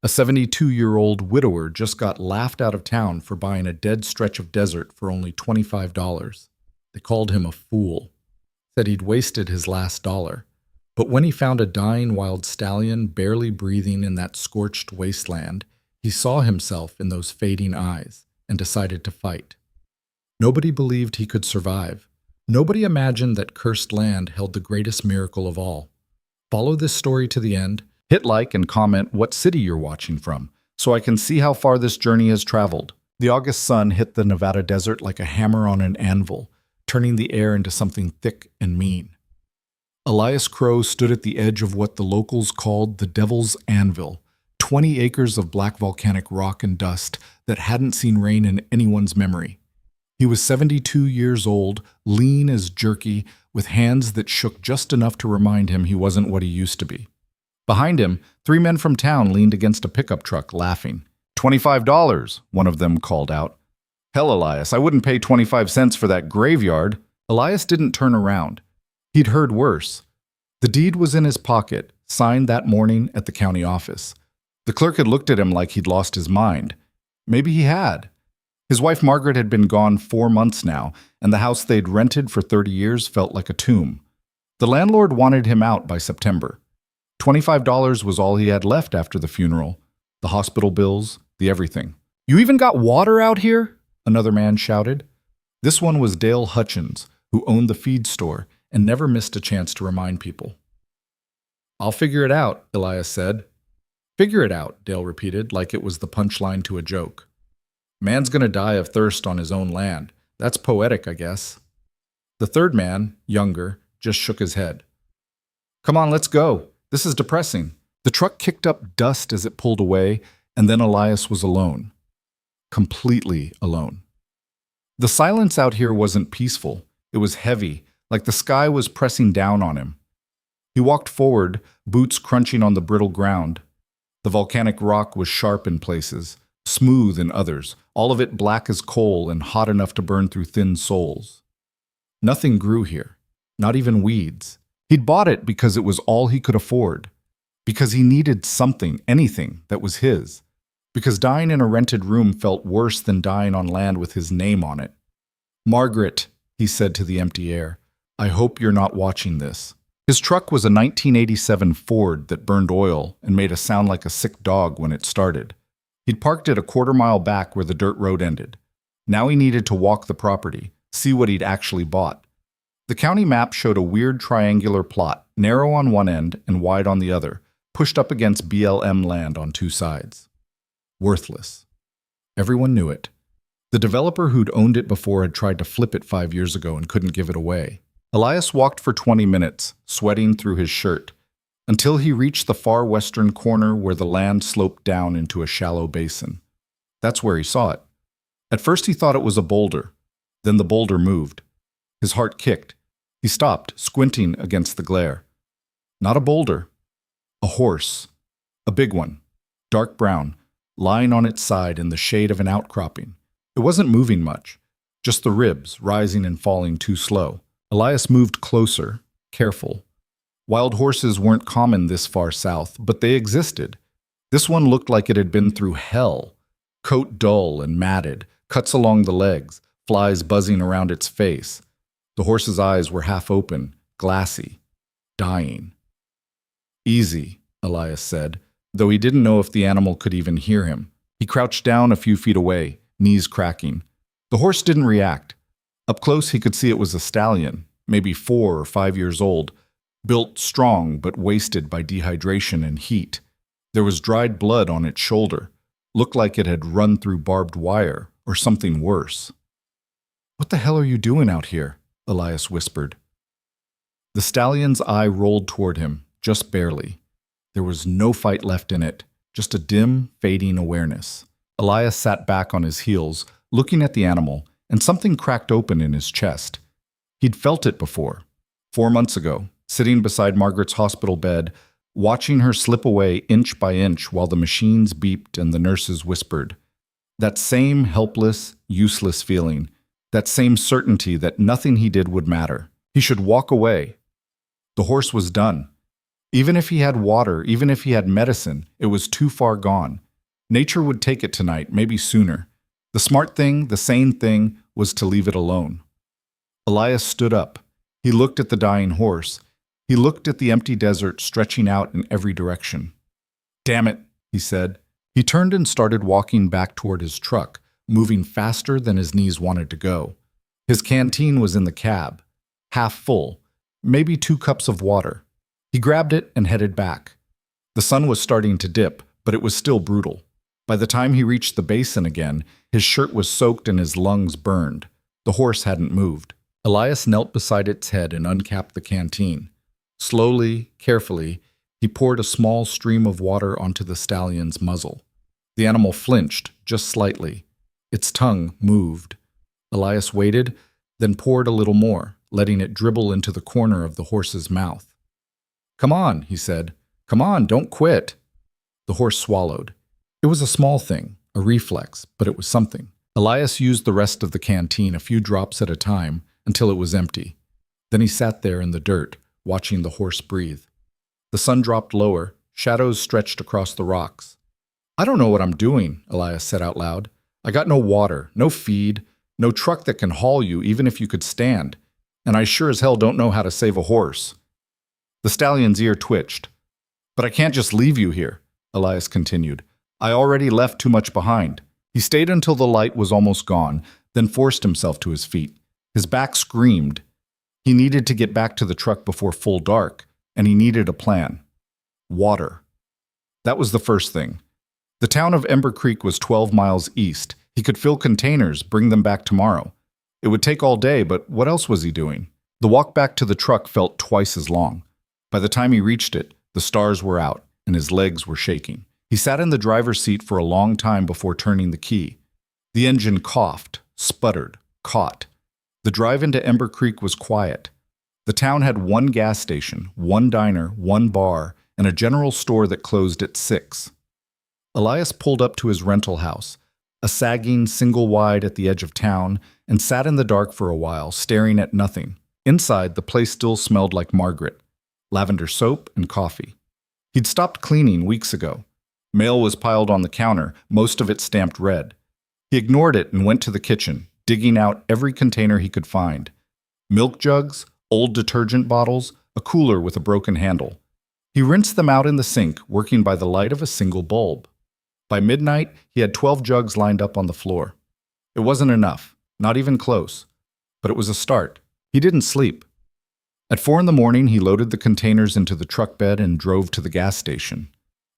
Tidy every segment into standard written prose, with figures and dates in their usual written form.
A 72-year-old widower just got laughed out of town for buying a dead stretch of desert for only $25. They called him a fool, said he'd wasted his last dollar. But when he found a dying wild stallion barely breathing in that scorched wasteland, he saw himself in those fading eyes and decided to fight. Nobody believed he could survive. Nobody imagined that cursed land held the greatest miracle of all. Follow this story to the end. Hit like and comment what city you're watching from, so I can see how far this journey has traveled. The August sun hit the Nevada desert like a hammer on an anvil, turning the air into something thick and mean. Elias Crow stood at the edge of what the locals called the Devil's Anvil, 20 acres of black volcanic rock and dust that hadn't seen rain in anyone's memory. He was 72 years old, lean as jerky, with hands that shook just enough to remind him he wasn't what he used to be. Behind him, 3 men from town leaned against a pickup truck, laughing. $25, one of them called out. Hell, Elias, I wouldn't pay 25 cents for that graveyard. Elias didn't turn around. He'd heard worse. The deed was in his pocket, signed that morning at the county office. The clerk had looked at him like he'd lost his mind. Maybe he had. His wife Margaret had been gone 4 months now, and the house they'd rented for 30 years felt like a tomb. The landlord wanted him out by September. $25 was all he had left after the funeral. The hospital bills, the everything. You even got water out here? Another man shouted. This one was Dale Hutchins, who owned the feed store and never missed a chance to remind people. I'll figure it out, Elias said. Figure it out, Dale repeated, like it was the punchline to a joke. Man's gonna die of thirst on his own land. That's poetic, I guess. The third man, younger, just shook his head. Come on, let's go. This is depressing. The truck kicked up dust as it pulled away, and then Elias was alone. Completely alone. The silence out here wasn't peaceful. It was heavy, like the sky was pressing down on him. He walked forward, boots crunching on the brittle ground. The volcanic rock was sharp in places, smooth in others, all of it black as coal and hot enough to burn through thin soles. Nothing grew here, not even weeds. He'd bought it because it was all he could afford, because he needed something, anything, that was his, because dying in a rented room felt worse than dying on land with his name on it. Margaret, he said to the empty air, I hope you're not watching this. His truck was a 1987 Ford that burned oil and made a sound like a sick dog when it started. He'd parked it a quarter-mile back where the dirt road ended. Now he needed to walk the property, see what he'd actually bought. The county map showed a weird triangular plot, narrow on one end and wide on the other, pushed up against BLM land on 2 sides. Worthless. Everyone knew it. The developer who'd owned it before had tried to flip it 5 years ago and couldn't give it away. Elias walked for 20 minutes, sweating through his shirt, until he reached the far western corner where the land sloped down into a shallow basin. That's where he saw it. At first he thought it was a boulder. Then the boulder moved. His heart kicked. He stopped, squinting against the glare. Not a boulder. A horse. A big one. Dark brown, lying on its side in the shade of an outcropping. It wasn't moving much. Just the ribs, rising and falling too slow. Elias moved closer, careful. Wild horses weren't common this far south, but they existed. This one looked like it had been through hell. Coat dull and matted, cuts along the legs, flies buzzing around its face. The horse's eyes were half open, glassy, dying. Easy, Elias said, though he didn't know if the animal could even hear him. He crouched down a few feet away, knees cracking. The horse didn't react. Up close he could see it was a stallion, maybe 4 or 5 years old, built strong but wasted by dehydration and heat. There was dried blood on its shoulder. Looked like it had run through barbed wire, or something worse. What the hell are you doing out here? Elias whispered. The stallion's eye rolled toward him, just barely. There was no fight left in it, just a dim, fading awareness. Elias sat back on his heels, looking at the animal, and something cracked open in his chest. He'd felt it before, 4 months ago, sitting beside Margaret's hospital bed, watching her slip away inch by inch while the machines beeped and the nurses whispered. That same helpless, useless feeling, that same certainty that nothing he did would matter. He should walk away. The horse was done. Even if he had water, even if he had medicine, it was too far gone. Nature would take it tonight, maybe sooner. The smart thing, the sane thing, was to leave it alone. Elias stood up. He looked at the dying horse. He looked at the empty desert stretching out in every direction. "Damn it," he said. He turned and started walking back toward his truck, moving faster than his knees wanted to go. His canteen was in the cab, half full, maybe 2 cups of water. He grabbed it and headed back. The sun was starting to dip, but it was still brutal. By the time he reached the basin again, his shirt was soaked and his lungs burned. The horse hadn't moved. Elias knelt beside its head and uncapped the canteen. Slowly, carefully, he poured a small stream of water onto the stallion's muzzle. The animal flinched, just slightly. Its tongue moved. Elias waited, then poured a little more, letting it dribble into the corner of the horse's mouth. "Come on," he said. "Come on, don't quit." The horse swallowed. It was a small thing, a reflex, but it was something. Elias used the rest of the canteen, a few drops at a time, until it was empty. Then he sat there in the dirt, watching the horse breathe. The sun dropped lower, shadows stretched across the rocks. "I don't know what I'm doing," Elias said out loud. "I got no water, no feed, no truck that can haul you even if you could stand, and I sure as hell don't know how to save a horse." The stallion's ear twitched. "But I can't just leave you here," Elias continued. "I already left too much behind." He stayed until the light was almost gone, then forced himself to his feet. His back screamed. He needed to get back to the truck before full dark, and he needed a plan. Water. That was the first thing. The town of Ember Creek was 12 miles east. He could fill containers, bring them back tomorrow. It would take all day, but what else was he doing? The walk back to the truck felt twice as long. By the time he reached it, the stars were out, and his legs were shaking. He sat in the driver's seat for a long time before turning the key. The engine coughed, sputtered, caught. The drive into Ember Creek was quiet. The town had one gas station, one diner, one bar, and a general store that closed at 6. Elias pulled up to his rental house, a sagging single-wide at the edge of town, and sat in the dark for a while, staring at nothing. Inside, the place still smelled like Margaret, lavender soap and coffee. He'd stopped cleaning weeks ago. Mail was piled on the counter, most of it stamped red. He ignored it and went to the kitchen, digging out every container he could find. Milk jugs, old detergent bottles, a cooler with a broken handle. He rinsed them out in the sink, working by the light of a single bulb. By midnight, he had 12 jugs lined up on the floor. It wasn't enough, not even close. But it was a start. He didn't sleep. At 4 in the morning, he loaded the containers into the truck bed and drove to the gas station.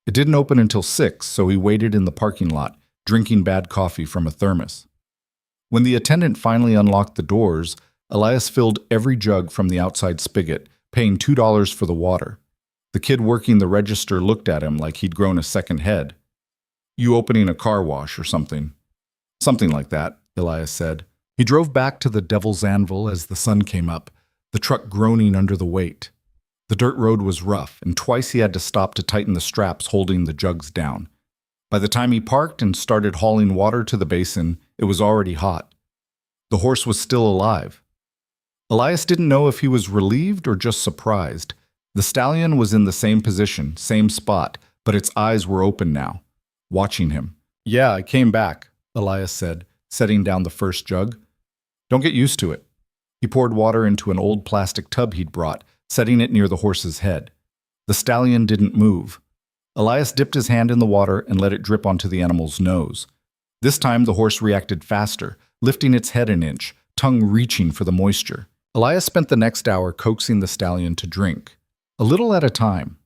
It didn't open until 6, so he waited in the parking lot, drinking bad coffee from a thermos. When the attendant finally unlocked the doors, Elias filled every jug from the outside spigot, paying $2 for the water. The kid working the register looked at him like he'd grown a second head. "You opening a car wash or something?" "Something like that," Elias said. He drove back to the Devil's Anvil as the sun came up, the truck groaning under the weight. The dirt road was rough, and twice he had to stop to tighten the straps holding the jugs down. By the time he parked and started hauling water to the basin, it was already hot. The horse was still alive. Elias didn't know if he was relieved or just surprised. The stallion was in the same position, same spot, but its eyes were open now, watching him. "Yeah, I came back," Elias said, setting down the first jug. "Don't get used to it." He poured water into an old plastic tub he'd brought, setting it near the horse's head. The stallion didn't move. Elias dipped his hand in the water and let it drip onto the animal's nose. This time the horse reacted faster, lifting its head an inch, tongue reaching for the moisture. Elias spent the next hour coaxing the stallion to drink, a little at a time.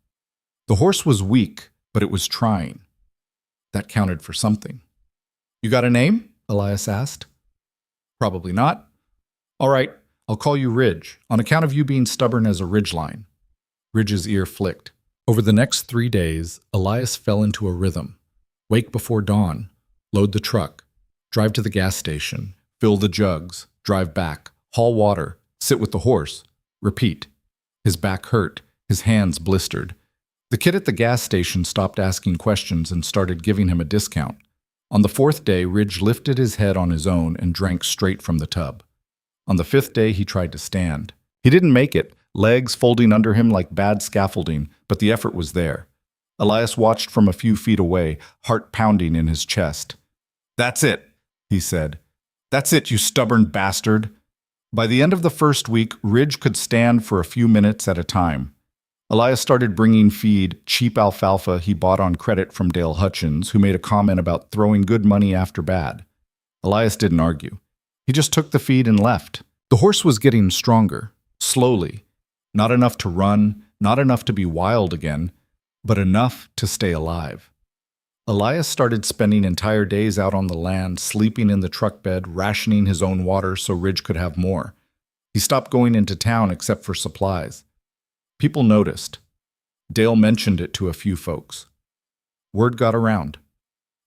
The horse was weak, but it was trying. That counted for something. "You got a name?" Elias asked. "Probably not." "All right, I'll call you Ridge, on account of you being stubborn as a ridgeline." Ridge's ear flicked. Over the next 3 days, Elias fell into a rhythm. Wake before dawn, load the truck, drive to the gas station, fill the jugs, drive back, haul water, sit with the horse, repeat. His back hurt, his hands blistered. The kid at the gas station stopped asking questions and started giving him a discount. On the 4th day, Ridge lifted his head on his own and drank straight from the tub. On the 5th day, he tried to stand. He didn't make it, legs folding under him like bad scaffolding, but the effort was there. Elias watched from a few feet away, heart pounding in his chest. "That's it," he said. "That's it, you stubborn bastard." By the end of the first week, Ridge could stand for a few minutes at a time. Elias started bringing feed, cheap alfalfa he bought on credit from Dale Hutchins, who made a comment about throwing good money after bad. Elias didn't argue. He just took the feed and left. The horse was getting stronger, slowly. Not enough to run, not enough to be wild again, but enough to stay alive. Elias started spending entire days out on the land, sleeping in the truck bed, rationing his own water so Ridge could have more. He stopped going into town except for supplies. People noticed. Dale mentioned it to a few folks. Word got around.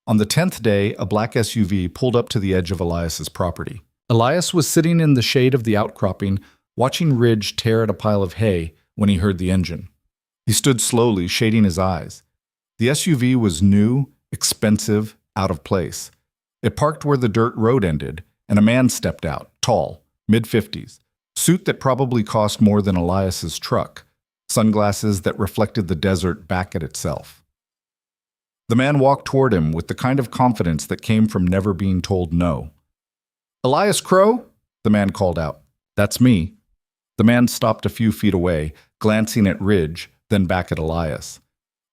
On the 10th day, a black SUV pulled up to the edge of Elias's property. Elias was sitting in the shade of the outcropping, watching Ridge tear at a pile of hay when he heard the engine. He stood slowly, shading his eyes. The SUV was new, expensive, out of place. It parked where the dirt road ended, and a man stepped out, tall, mid-50s, suit that probably cost more than Elias's truck, sunglasses that reflected the desert back at itself. The man walked toward him with the kind of confidence that came from never being told no. "Elias Crow?" the man called out. "That's me." The man stopped a few feet away, glancing at Ridge, then back at Elias.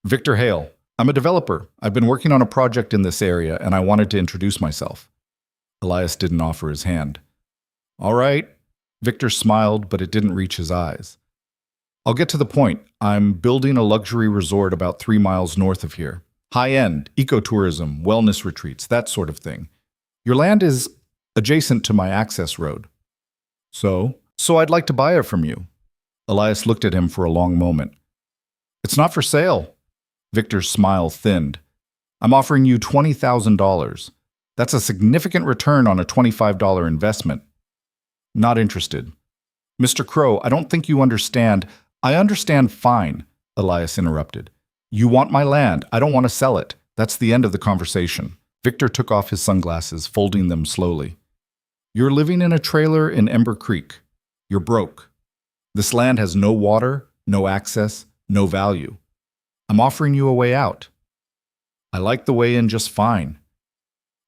"Victor Hale. I'm a developer. I've been working on a project in this area, and I wanted to introduce myself." Elias didn't offer his hand. "All right." Victor smiled, but it didn't reach his eyes. "I'll get to the point. I'm building a luxury resort about 3 miles north of here. High-end, ecotourism, wellness retreats, that sort of thing. Your land is adjacent to my access road." So I'd like to buy it from you." Elias looked at him for a long moment. "It's not for sale." Victor's smile thinned. "I'm offering you $20,000. That's a significant return on a $25 investment." "Not interested." "Mr. Crow, I don't think you understand." "I understand fine," Elias interrupted. "You want my land. I don't want to sell it. That's the end of the conversation." Victor took off his sunglasses, folding them slowly. "You're living in a trailer in Ember Creek. You're broke. This land has no water, no access, no value. I'm offering you a way out." "I like the way in just fine."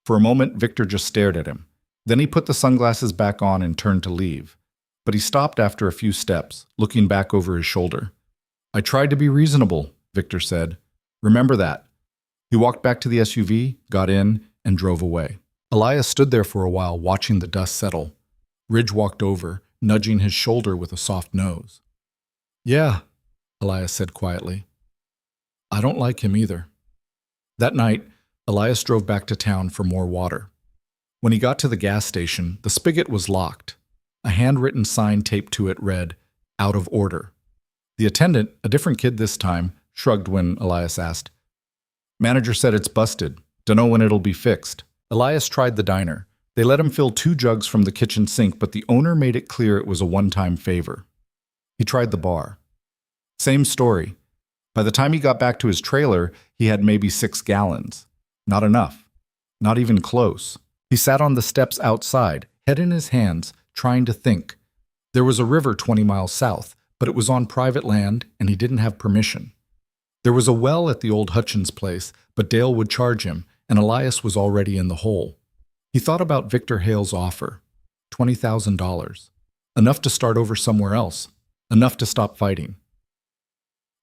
For a moment, Victor just stared at him. Then he put the sunglasses back on and turned to leave. But he stopped after a few steps, looking back over his shoulder. "I tried to be reasonable," Victor said. "Remember that." He walked back to the SUV, got in, and drove away. Elias stood there for a while, watching the dust settle. Ridge walked over, nudging his shoulder with a soft nose. "Yeah," Elias said quietly. "I don't like him either." That night, Elias drove back to town for more water. When he got to the gas station, the spigot was locked. A handwritten sign taped to it read, "Out of order." The attendant, a different kid this time, shrugged when Elias asked. "Manager said it's busted. Dunno when it'll be fixed." Elias tried the diner. They let him fill 2 jugs from the kitchen sink, but the owner made it clear it was a one-time favor. He tried the bar. Same story. By the time he got back to his trailer, he had maybe 6 gallons. Not enough. Not even close. He sat on the steps outside, head in his hands, trying to think. There was a river 20 miles south, but it was on private land, and he didn't have permission. There was a well at the old Hutchins place, but Dale would charge him, and Elias was already in the hole. He thought about Victor Hale's offer. $20,000. Enough to start over somewhere else. Enough to stop fighting.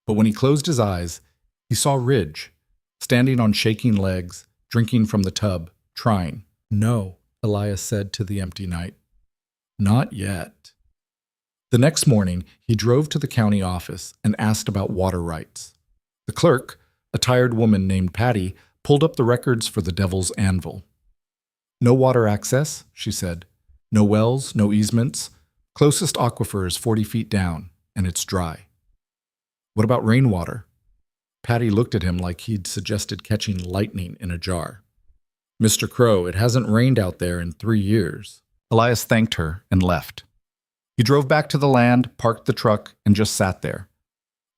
But when he closed his eyes, he saw Ridge, standing on shaking legs, drinking from the tub, trying. "No," Elias said to the empty night. "Not yet." The next morning, he drove to the county office and asked about water rights. The clerk, a tired woman named Patty, pulled up the records for the Devil's Anvil. "No water access," she said. "No wells, no easements. Closest aquifer is 40 feet down, and it's dry." "What about rainwater?" Patty looked at him like he'd suggested catching lightning in a jar. "Mr. Crow, it hasn't rained out there in 3 years." Elias thanked her and left. He drove back to the land, parked the truck, and just sat there.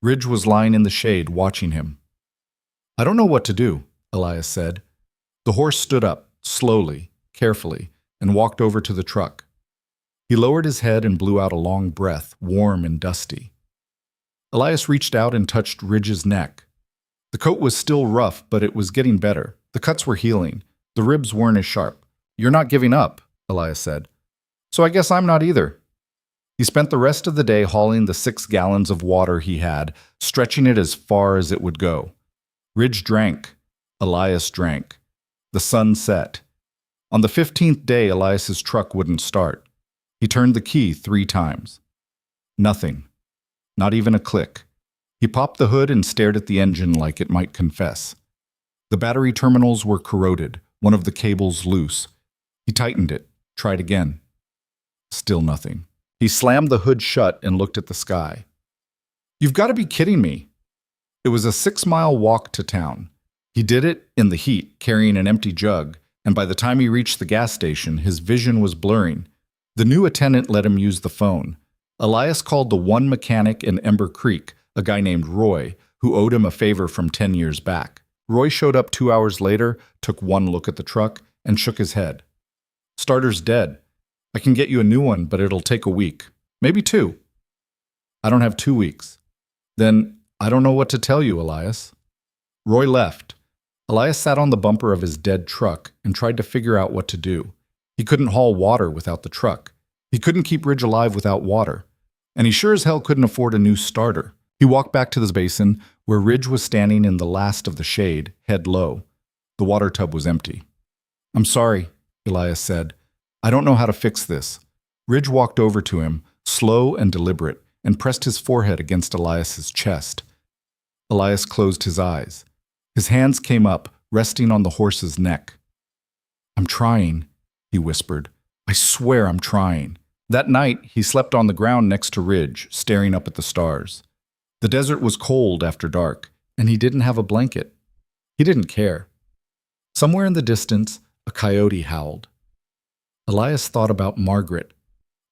Ridge was lying in the shade, watching him. "I don't know what to do," Elias said. The horse stood up, slowly, carefully, and walked over to the truck. He lowered his head and blew out a long breath, warm and dusty. Elias reached out and touched Ridge's neck. The coat was still rough, but it was getting better. The cuts were healing. The ribs weren't as sharp. "You're not giving up," Elias said. "So I guess I'm not either." He spent the rest of the day hauling the 6 gallons of water he had, stretching it as far as it would go. Ridge drank. Elias drank. The sun set. On the 15th day, Elias's truck wouldn't start. He turned the key 3 times. Nothing. Not even a click. He popped the hood and stared at the engine like it might confess. The battery terminals were corroded, one of the cables loose. He tightened it, tried again. Still nothing. He slammed the hood shut and looked at the sky. "You've got to be kidding me." It was a 6-mile walk to town. He did it in the heat, carrying an empty jug, and by the time he reached the gas station, his vision was blurring. The new attendant let him use the phone. Elias called the one mechanic in Ember Creek, a guy named Roy, who owed him a favor from 10 years back. Roy showed up 2 hours later, took one look at the truck, and shook his head. "Starter's dead. I can get you a new one, but it'll take a week. Maybe 2. "I don't have 2 weeks. "Then I don't know what to tell you, Elias." Roy left. Elias sat on the bumper of his dead truck and tried to figure out what to do. He couldn't haul water without the truck. He couldn't keep Ridge alive without water. And he sure as hell couldn't afford a new starter. He walked back to the basin, where Ridge was standing in the last of the shade, head low. The water tub was empty. "I'm sorry," Elias said. "I don't know how to fix this." Ridge walked over to him, slow and deliberate, and pressed his forehead against Elias's chest. Elias closed his eyes. His hands came up, resting on the horse's neck. "I'm trying," he whispered. "I swear I'm trying." That night, he slept on the ground next to Ridge, staring up at the stars. The desert was cold after dark, and he didn't have a blanket. He didn't care. Somewhere in the distance, a coyote howled. Elias thought about Margaret,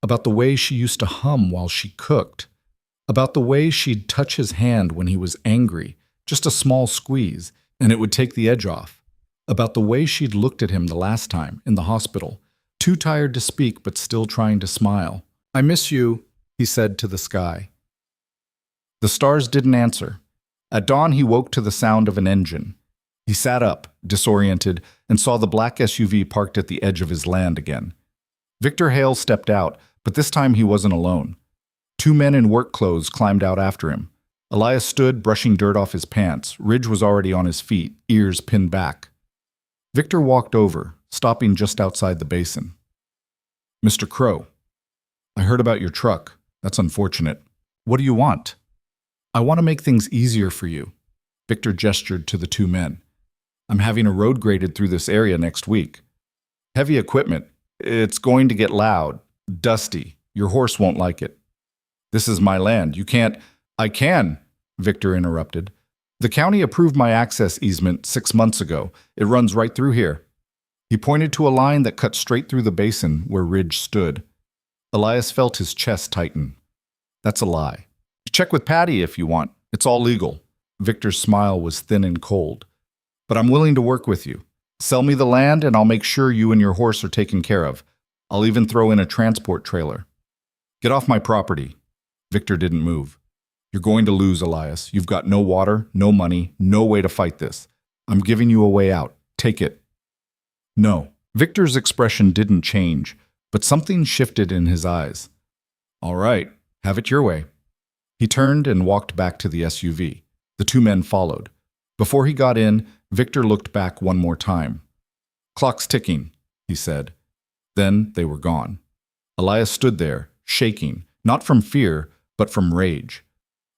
about the way she used to hum while she cooked, about the way she'd touch his hand when he was angry, just a small squeeze, and it would take the edge off, about the way she'd looked at him the last time, in the hospital, too tired to speak but still trying to smile. "I miss you," he said to the sky. The stars didn't answer. At dawn, he woke to the sound of an engine. He sat up, disoriented, and saw the black SUV parked at the edge of his land again. Victor Hale stepped out, but this time he wasn't alone. 2 men in work clothes climbed out after him. Elias stood, brushing dirt off his pants. Ridge was already on his feet, ears pinned back. Victor walked over, stopping just outside the basin. "Mr. Crow, I heard about your truck. That's unfortunate. What do you want?" "I want to make things easier for you." Victor gestured to the 2 men. "I'm having a road graded through this area next week. Heavy equipment. It's going to get loud, dusty. Your horse won't like it." "This is my land. You can't—" "I can," Victor interrupted. "The county approved my access easement 6 months ago. It runs right through here." He pointed to a line that cut straight through the basin where Ridge stood. Elias felt his chest tighten. "That's a lie. Check with Patty if you want. It's all legal." Victor's smile was thin and cold. "But I'm willing to work with you. Sell me the land and I'll make sure you and your horse are taken care of. I'll even throw in a transport trailer." "Get off my property." Victor didn't move. "You're going to lose, Elias. You've got no water, no money, no way to fight this. I'm giving you a way out. Take it." "No." Victor's expression didn't change, but something shifted in his eyes. "All right, have it your way." He turned and walked back to the SUV. The 2 men followed. Before he got in, Victor looked back one more time. "Clock's ticking," he said. Then they were gone. Elias stood there, shaking, not from fear, but from rage.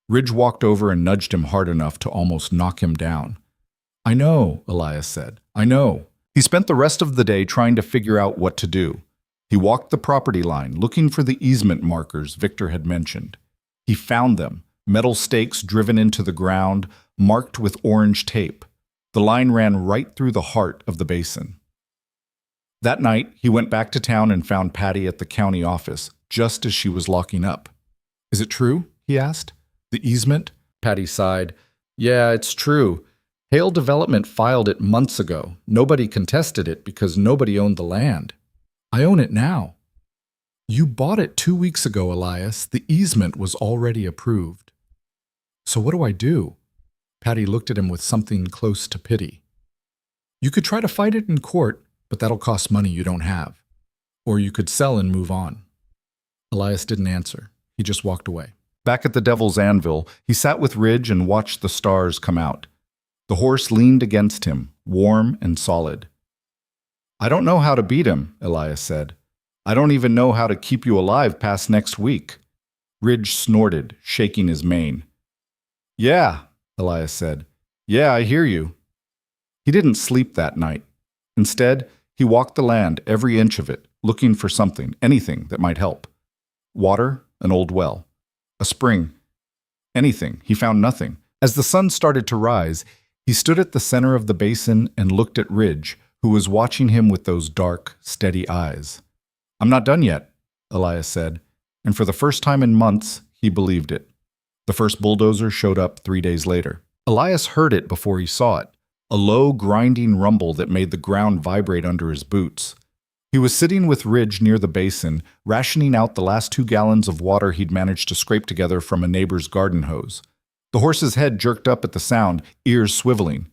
Ridge walked over and nudged him hard enough to almost knock him down. "I know," Elias said. "I know." He spent the rest of the day trying to figure out what to do. He walked the property line, looking for the easement markers Victor had mentioned. He found them, metal stakes driven into the ground, marked with orange tape. The line ran right through the heart of the basin. That night, he went back to town and found Patty at the county office, just as she was locking up. "Is it true?" he asked. "The easement?" Patty sighed. "Yeah, it's true. Hale Development filed it months ago. Nobody contested it because nobody owned the land. I own it now." You bought it 2 weeks ago, Elias. The easement was already approved. So what do I do? Patty looked at him with something close to pity. You could try to fight it in court, but that'll cost money you don't have. Or you could sell and move on. Elias didn't answer. He just walked away. Back at the Devil's Anvil, he sat with Ridge and watched the stars come out. The horse leaned against him, warm and solid. I don't know how to beat him, Elias said. I don't even know how to keep you alive past next week. Ridge snorted, shaking his mane. Yeah, Elias said. Yeah, I hear you. He didn't sleep that night. Instead, he walked the land, every inch of it, looking for something, anything that might help. Water, an old well. A spring. Anything. He found nothing. As the sun started to rise, he stood at the center of the basin and looked at Ridge, who was watching him with those dark, steady eyes. I'm not done yet, Elias said, and for the first time in months, he believed it. The first bulldozer showed up 3 days later. Elias heard it before he saw it, a low, grinding rumble that made the ground vibrate under his boots. He was sitting with Ridge near the basin, rationing out the last 2 gallons of water he'd managed to scrape together from a neighbor's garden hose. The horse's head jerked up at the sound, ears swiveling.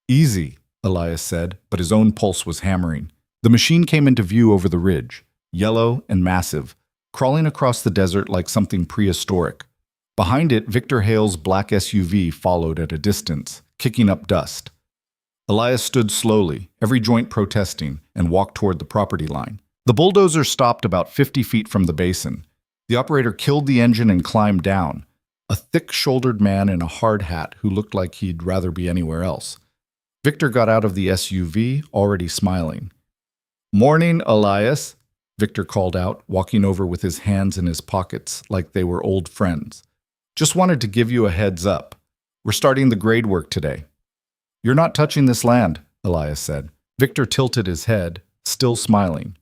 Easy, Elias said, but his own pulse was hammering. The machine came into view over the ridge, yellow and massive, crawling across the desert like something prehistoric. Behind it, Victor Hale's black SUV followed at a distance, kicking up dust. Elias stood slowly, every joint protesting, and walked toward the property line. The bulldozer stopped about 50 feet from the basin. The operator killed the engine and climbed down, a thick-shouldered man in a hard hat who looked like he'd rather be anywhere else. Victor got out of the SUV, already smiling. Morning, Elias, Victor called out, walking over with his hands in his pockets like they were old friends. Just wanted to give you a heads up. We're starting the grade work today. You're not touching this land, Elias said. Victor tilted his head, still smiling.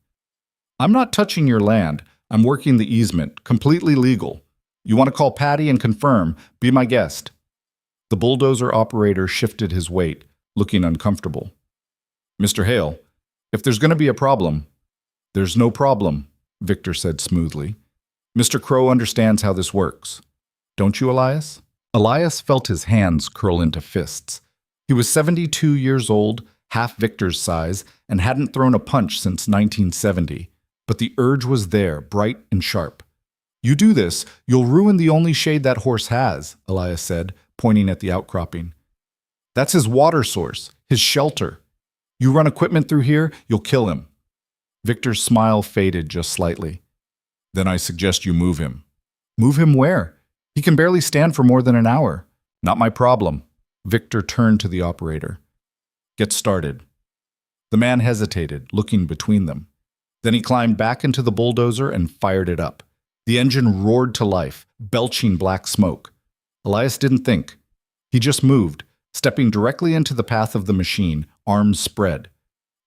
I'm not touching your land. I'm working the easement, completely legal. You want to call Patty and confirm, be my guest. The bulldozer operator shifted his weight, looking uncomfortable. Mr. Hale, if there's going to be a problem, there's no problem, Victor said smoothly. Mr. Crow understands how this works. Don't you, Elias? Elias felt his hands curl into fists. He was 72 years old, half Victor's size, and hadn't thrown a punch since 1970. But the urge was there, bright and sharp. You do this, you'll ruin the only shade that horse has, Elias said, pointing at the outcropping. That's his water source, his shelter. You run equipment through here, you'll kill him. Victor's smile faded just slightly. Then I suggest you move him. Move him where? He can barely stand for more than an hour. Not my problem. Victor turned to the operator. Get started. The man hesitated, looking between them. Then he climbed back into the bulldozer and fired it up. The engine roared to life, belching black smoke. Elias didn't think. He just moved, stepping directly into the path of the machine, arms spread.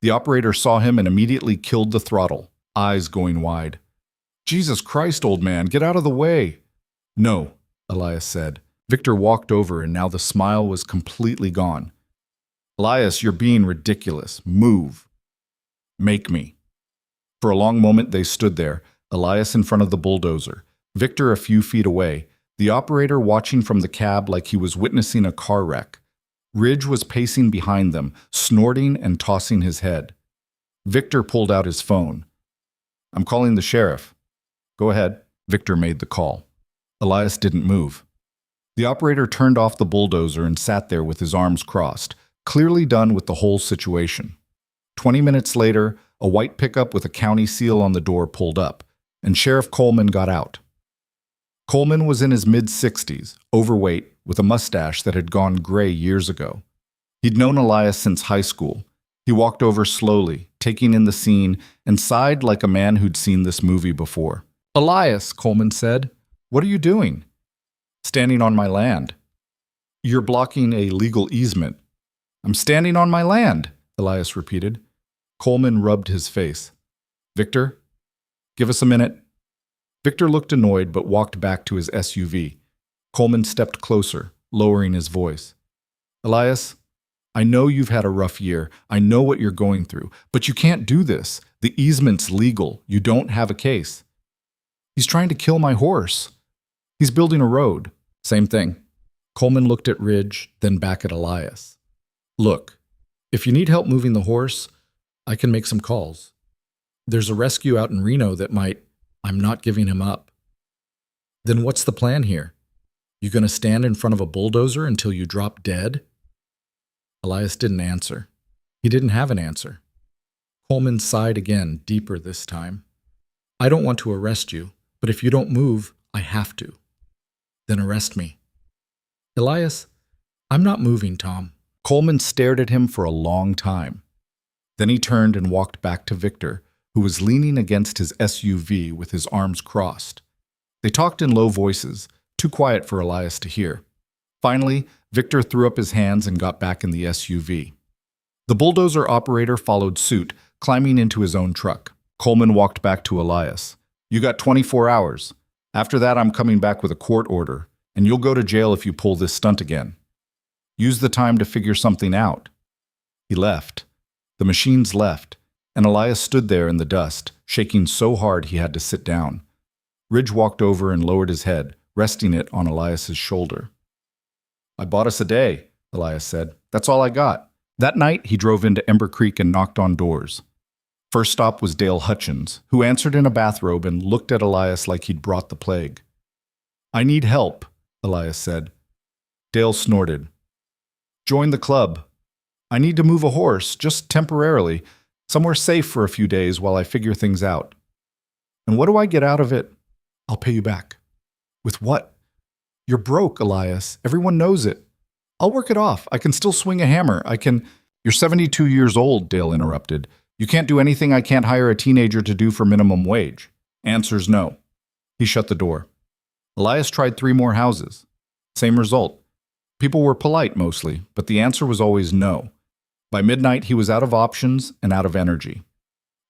The operator saw him and immediately killed the throttle, eyes going wide. Jesus Christ, old man, get out of the way. No, Elias said. Victor walked over and now the smile was completely gone. Elias, you're being ridiculous. Move. Make me. For a long moment they stood there, Elias in front of the bulldozer, Victor a few feet away, the operator watching from the cab like he was witnessing a car wreck. Ridge was pacing behind them, snorting and tossing his head. Victor pulled out his phone. I'm calling the sheriff. Go ahead. Victor made the call. Elias didn't move. The operator turned off the bulldozer and sat there with his arms crossed, clearly done with the whole situation. 20 minutes later, a white pickup with a county seal on the door pulled up, and Sheriff Coleman got out. Coleman was in his mid-60s, overweight, with a mustache that had gone gray years ago. He'd known Elias since high school. He walked over slowly, taking in the scene, and sighed like a man who'd seen this movie before. Elias, Coleman said, what are you doing? Standing on my land. You're blocking a legal easement. I'm standing on my land, Elias repeated. Coleman rubbed his face. Victor, give us a minute. Victor looked annoyed but walked back to his SUV. Coleman stepped closer, lowering his voice. Elias, I know you've had a rough year. I know what you're going through. But you can't do this. The easement's legal. You don't have a case. He's trying to kill my horse. He's building a road. Same thing. Coleman looked at Ridge, then back at Elias. Look, if you need help moving the horse, I can make some calls. There's a rescue out in Reno that might. I'm not giving him up. Then what's the plan here? You gonna stand in front of a bulldozer until you drop dead? Elias didn't answer. He didn't have an answer. Coleman sighed again, deeper this time. I don't want to arrest you, but if you don't move, I have to. Then arrest me. Elias, I'm not moving, Tom. Coleman stared at him for a long time. Then he turned and walked back to Victor, who was leaning against his SUV with his arms crossed. They talked in low voices, too quiet for Elias to hear. Finally, Victor threw up his hands and got back in the SUV. The bulldozer operator followed suit, climbing into his own truck. Coleman walked back to Elias. You got 24 hours. After that, I'm coming back with a court order, and you'll go to jail if you pull this stunt again. Use the time to figure something out. He left. The machines left, and Elias stood there in the dust, shaking so hard he had to sit down. Ridge walked over and lowered his head, resting it on Elias's shoulder. I bought us a day, Elias said. That's all I got. That night, he drove into Ember Creek and knocked on doors. First stop was Dale Hutchins, who answered in a bathrobe and looked at Elias like he'd brought the plague. I need help, Elias said. Dale snorted. Join the club. I need to move a horse, just temporarily, somewhere safe for a few days while I figure things out. And what do I get out of it? I'll pay you back. With what? You're broke, Elias. Everyone knows it. I'll work it off. I can still swing a hammer. You're 72 years old, Dale interrupted. You can't do anything I can't hire a teenager to do for minimum wage. Answer's no. He shut the door. Elias tried 3 more houses. Same result. People were polite mostly, but the answer was always no. By midnight, he was out of options and out of energy.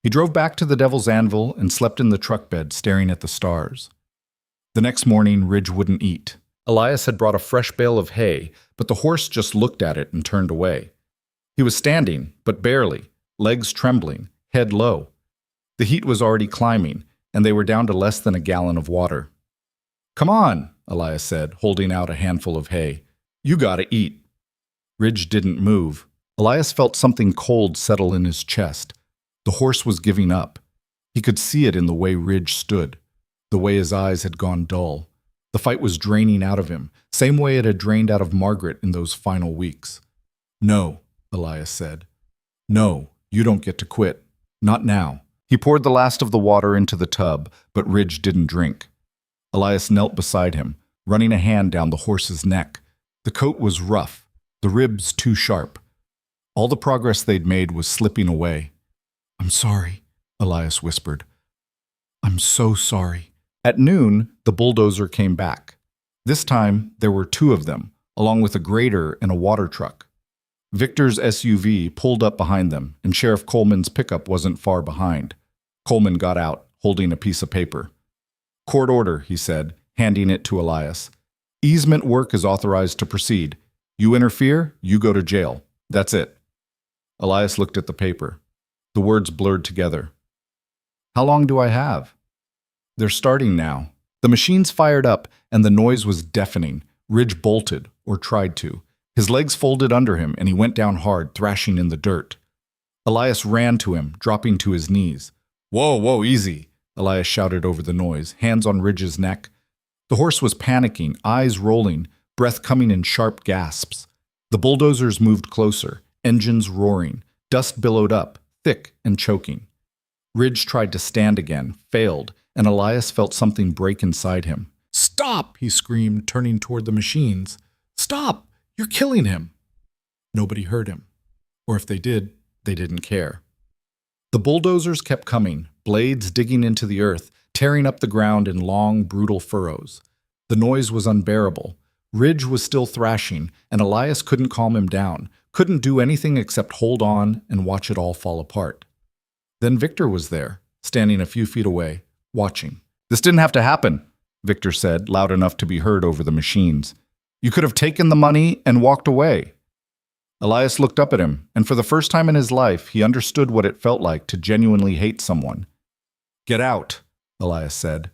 He drove back to the Devil's Anvil and slept in the truck bed, staring at the stars. The next morning, Ridge wouldn't eat. Elias had brought a fresh bale of hay, but the horse just looked at it and turned away. He was standing, but barely, legs trembling, head low. The heat was already climbing, and they were down to less than a gallon of water. Come on, Elias said, holding out a handful of hay. You gotta eat. Ridge didn't move. Elias felt something cold settle in his chest. The horse was giving up. He could see it in the way Ridge stood, the way his eyes had gone dull. The fight was draining out of him, same way it had drained out of Margaret in those final weeks. No, Elias said. No, you don't get to quit. Not now. He poured the last of the water into the tub, but Ridge didn't drink. Elias knelt beside him, running a hand down the horse's neck. The coat was rough, the ribs too sharp. All the progress they'd made was slipping away. I'm sorry, Elias whispered. I'm so sorry. At noon, the bulldozer came back. This time, there were 2 of them, along with a grader and a water truck. Victor's SUV pulled up behind them, and Sheriff Coleman's pickup wasn't far behind. Coleman got out, holding a piece of paper. Court order, he said, handing it to Elias. Easement work is authorized to proceed. You interfere, you go to jail. That's it. Elias looked at the paper. The words blurred together. How long do I have? They're starting now. The machines fired up, and the noise was deafening. Ridge bolted, or tried to. His legs folded under him, and he went down hard, thrashing in the dirt. Elias ran to him, dropping to his knees. Whoa, easy, Elias shouted over the noise, hands on Ridge's neck. The horse was panicking, eyes rolling, breath coming in sharp gasps. The bulldozers moved closer, engines roaring. Dust billowed up, thick and choking. Ridge tried to stand again, failed, and Elias felt something break inside him. Stop, he screamed, turning toward the machines. Stop, you're killing him. Nobody heard him. Or if they did, they didn't care. The bulldozers kept coming, blades digging into the earth, tearing up the ground in long, brutal furrows. The noise was unbearable. Ridge was still thrashing, and Elias couldn't calm him down, couldn't do anything except hold on and watch it all fall apart. Then Victor was there, standing a few feet away, watching. This didn't have to happen, Victor said, loud enough to be heard over the machines. You could have taken the money and walked away. Elias looked up at him, and for the first time in his life, he understood what it felt like to genuinely hate someone. Get out, Elias said.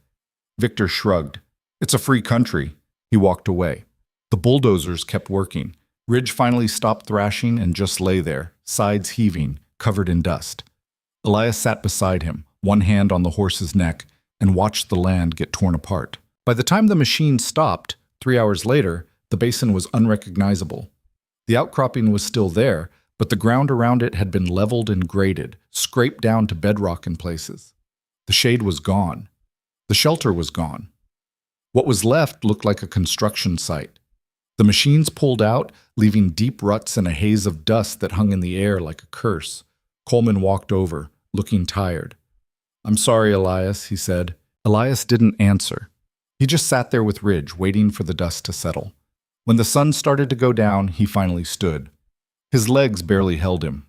Victor shrugged. It's a free country. He walked away. The bulldozers kept working. Ridge finally stopped thrashing and just lay there, sides heaving, covered in dust. Elias sat beside him, one hand on the horse's neck, and watched the land get torn apart. By the time the machine stopped, 3 hours later, the basin was unrecognizable. The outcropping was still there, but the ground around it had been leveled and graded, scraped down to bedrock in places. The shade was gone. The shelter was gone. What was left looked like a construction site. The machines pulled out, leaving deep ruts and a haze of dust that hung in the air like a curse. Coleman walked over, looking tired. "I'm sorry, Elias," he said. Elias didn't answer. He just sat there with Ridge, waiting for the dust to settle. When the sun started to go down, he finally stood. His legs barely held him.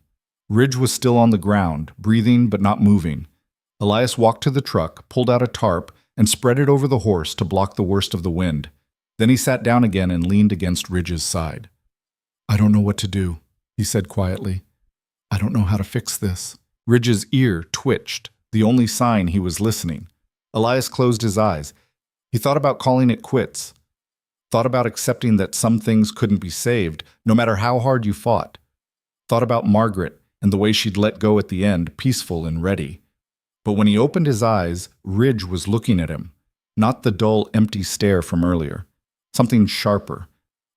Ridge was still on the ground, breathing but not moving. Elias walked to the truck, pulled out a tarp, and spread it over the horse to block the worst of the wind. Then he sat down again and leaned against Ridge's side. "I don't know what to do," he said quietly. "I don't know how to fix this." Ridge's ear twitched, the only sign he was listening. Elias closed his eyes. He thought about calling it quits. Thought about accepting that some things couldn't be saved, no matter how hard you fought. Thought about Margaret and the way she'd let go at the end, peaceful and ready. But when he opened his eyes, Ridge was looking at him, not the dull, empty stare from earlier. Something sharper,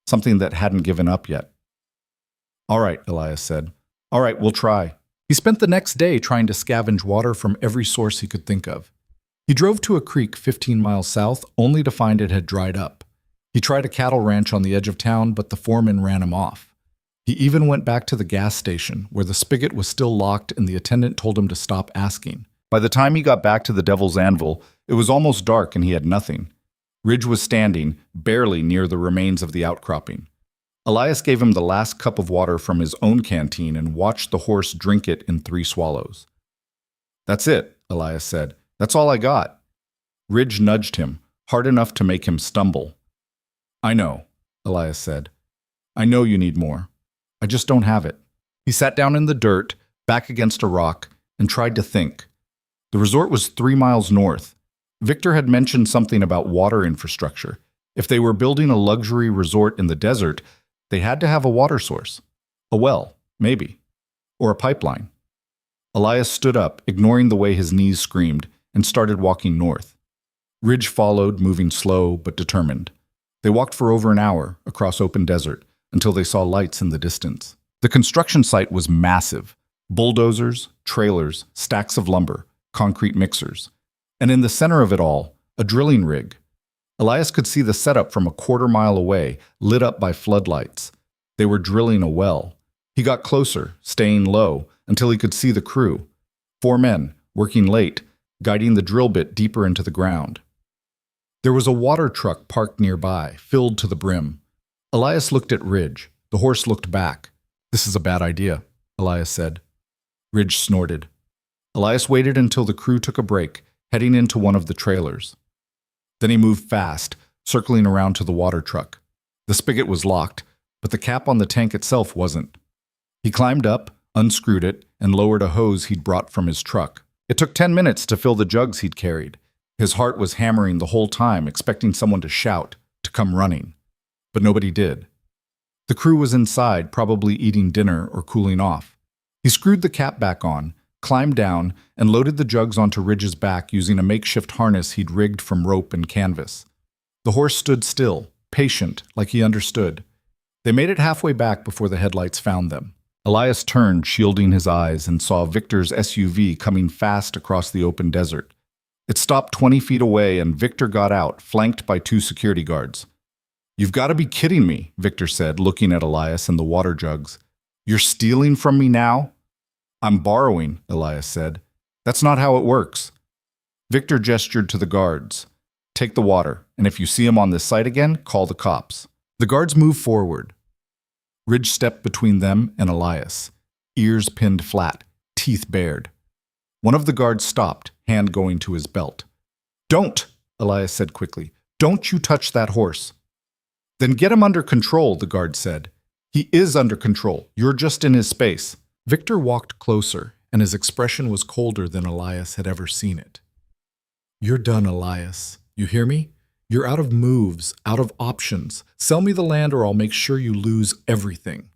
something that hadn't given up yet. "All right," Elias said. "All right, we'll try." He spent the next day trying to scavenge water from every source he could think of. He drove to a creek 15 miles south, only to find it had dried up. He tried a cattle ranch on the edge of town, but the foreman ran him off. He even went back to the gas station, where the spigot was still locked and the attendant told him to stop asking. By the time he got back to the Devil's Anvil, it was almost dark and he had nothing. Ridge was standing, barely near the remains of the outcropping. Elias gave him the last cup of water from his own canteen and watched the horse drink it in 3 swallows. "That's it," Elias said. "That's all I got." Ridge nudged him, hard enough to make him stumble. "I know," Elias said. "I know you need more. I just don't have it." He sat down in the dirt, back against a rock, and tried to think. The resort was 3 miles north. Victor had mentioned something about water infrastructure. If they were building a luxury resort in the desert, they had to have a water source. A well, maybe. Or a pipeline. Elias stood up, ignoring the way his knees screamed, and started walking north. Ridge followed, moving slow but determined. They walked for over an hour, across open desert, until they saw lights in the distance. The construction site was massive. Bulldozers, trailers, stacks of lumber, concrete mixers. And in the center of it all, a drilling rig. Elias could see the setup from a quarter-mile away, lit up by floodlights. They were drilling a well. He got closer, staying low, until he could see the crew. 4 men, working late, guiding the drill bit deeper into the ground. There was a water truck parked nearby, filled to the brim. Elias looked at Ridge. The horse looked back. "This is a bad idea," Elias said. Ridge snorted. Elias waited until the crew took a break, heading into one of the trailers. Then he moved fast, circling around to the water truck. The spigot was locked, but the cap on the tank itself wasn't. He climbed up, unscrewed it, and lowered a hose he'd brought from his truck. It took 10 minutes to fill the jugs he'd carried. His heart was hammering the whole time, expecting someone to shout, to come running. But nobody did. The crew was inside, probably eating dinner or cooling off. He screwed the cap back on, climbed down, and loaded the jugs onto Ridge's back using a makeshift harness he'd rigged from rope and canvas. The horse stood still, patient, like he understood. They made it halfway back before the headlights found them. Elias turned, shielding his eyes, and saw Victor's SUV coming fast across the open desert. It stopped 20 feet away, and Victor got out, flanked by 2 security guards. "You've got to be kidding me," Victor said, looking at Elias and the water jugs. "You're stealing from me now?" "I'm borrowing," Elias said. "That's not how it works." Victor gestured to the guards. "Take the water, and if you see him on this site again, call the cops." The guards moved forward. Ridge stepped between them and Elias, ears pinned flat, teeth bared. One of the guards stopped, hand going to his belt. "Don't," Elias said quickly. "Don't you touch that horse." "Then get him under control," the guard said. "He is under control. You're just in his space." Victor walked closer, and his expression was colder than Elias had ever seen it. "You're done, Elias," You hear me? You're out of moves, out of options. Sell me the land or I'll make sure you lose everything.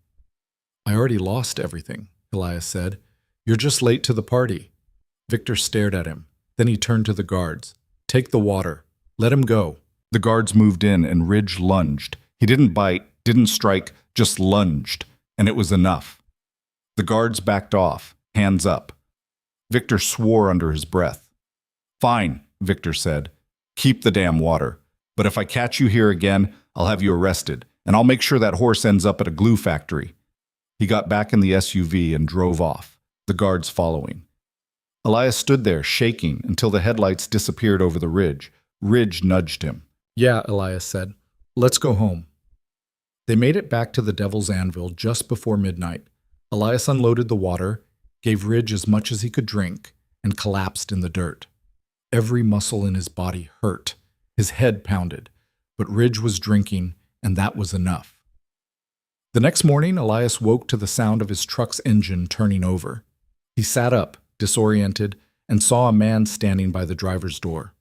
I already lost everything, Elias said. You're just late to the party. Victor stared at him. Then he turned to the guards. Take the water. Let him go. The guards moved in and Ridge lunged. He didn't bite, didn't strike, just lunged. And it was enough. The guards backed off, hands up. Victor swore under his breath. Fine, Victor said. Keep the damn water. But if I catch you here again, I'll have you arrested, and I'll make sure that horse ends up at a glue factory. He got back in the SUV and drove off, the guards following. Elias stood there, shaking, until the headlights disappeared over the ridge. Ridge nudged him. Yeah, Elias said. Let's go home. They made it back to the Devil's Anvil just before midnight. Elias unloaded the water, gave Ridge as much as he could drink, and collapsed in the dirt. Every muscle in his body hurt. His head pounded. But Ridge was drinking, and that was enough. The next morning, Elias woke to the sound of his truck's engine turning over. He sat up, disoriented, and saw a man standing by the driver's door.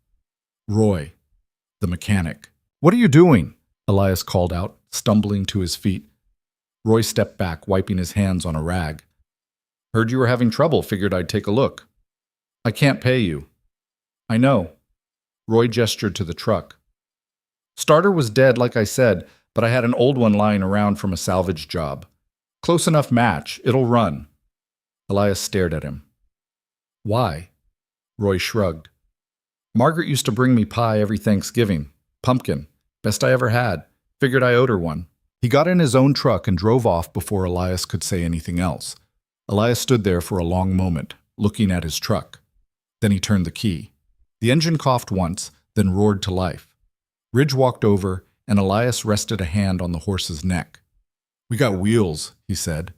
Roy, the mechanic. What are you doing? Elias called out, stumbling to his feet. Roy stepped back, wiping his hands on a rag. Heard you were having trouble, figured I'd take a look. I can't pay you. I know. Roy gestured to the truck. Starter was dead, like I said, but I had an old one lying around from a salvage job. Close enough match, it'll run. Elias stared at him. Why? Roy shrugged. Margaret used to bring me pie every Thanksgiving. Pumpkin. Best I ever had. Figured I owed her one. He got in his own truck and drove off before Elias could say anything else. Elias stood there for a long moment, looking at his truck. Then he turned the key. The engine coughed once, then roared to life. Ridge walked over, and Elias rested a hand on the horse's neck. We got wheels, he said.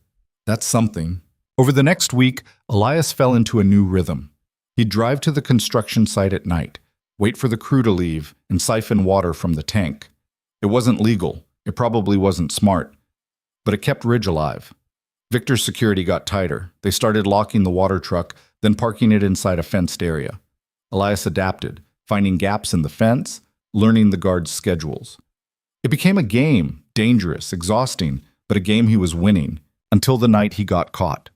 That's something. Over the next week, Elias fell into a new rhythm. He'd drive to the construction site at night, wait for the crew to leave, and siphon water from the tank. It wasn't legal. It probably wasn't smart. But it kept Ridge alive. Victor's security got tighter. They started locking the water truck, then parking it inside a fenced area. Elias adapted, finding gaps in the fence, learning the guards' schedules. It became a game, dangerous, exhausting, but a game he was winning, until the night he got caught.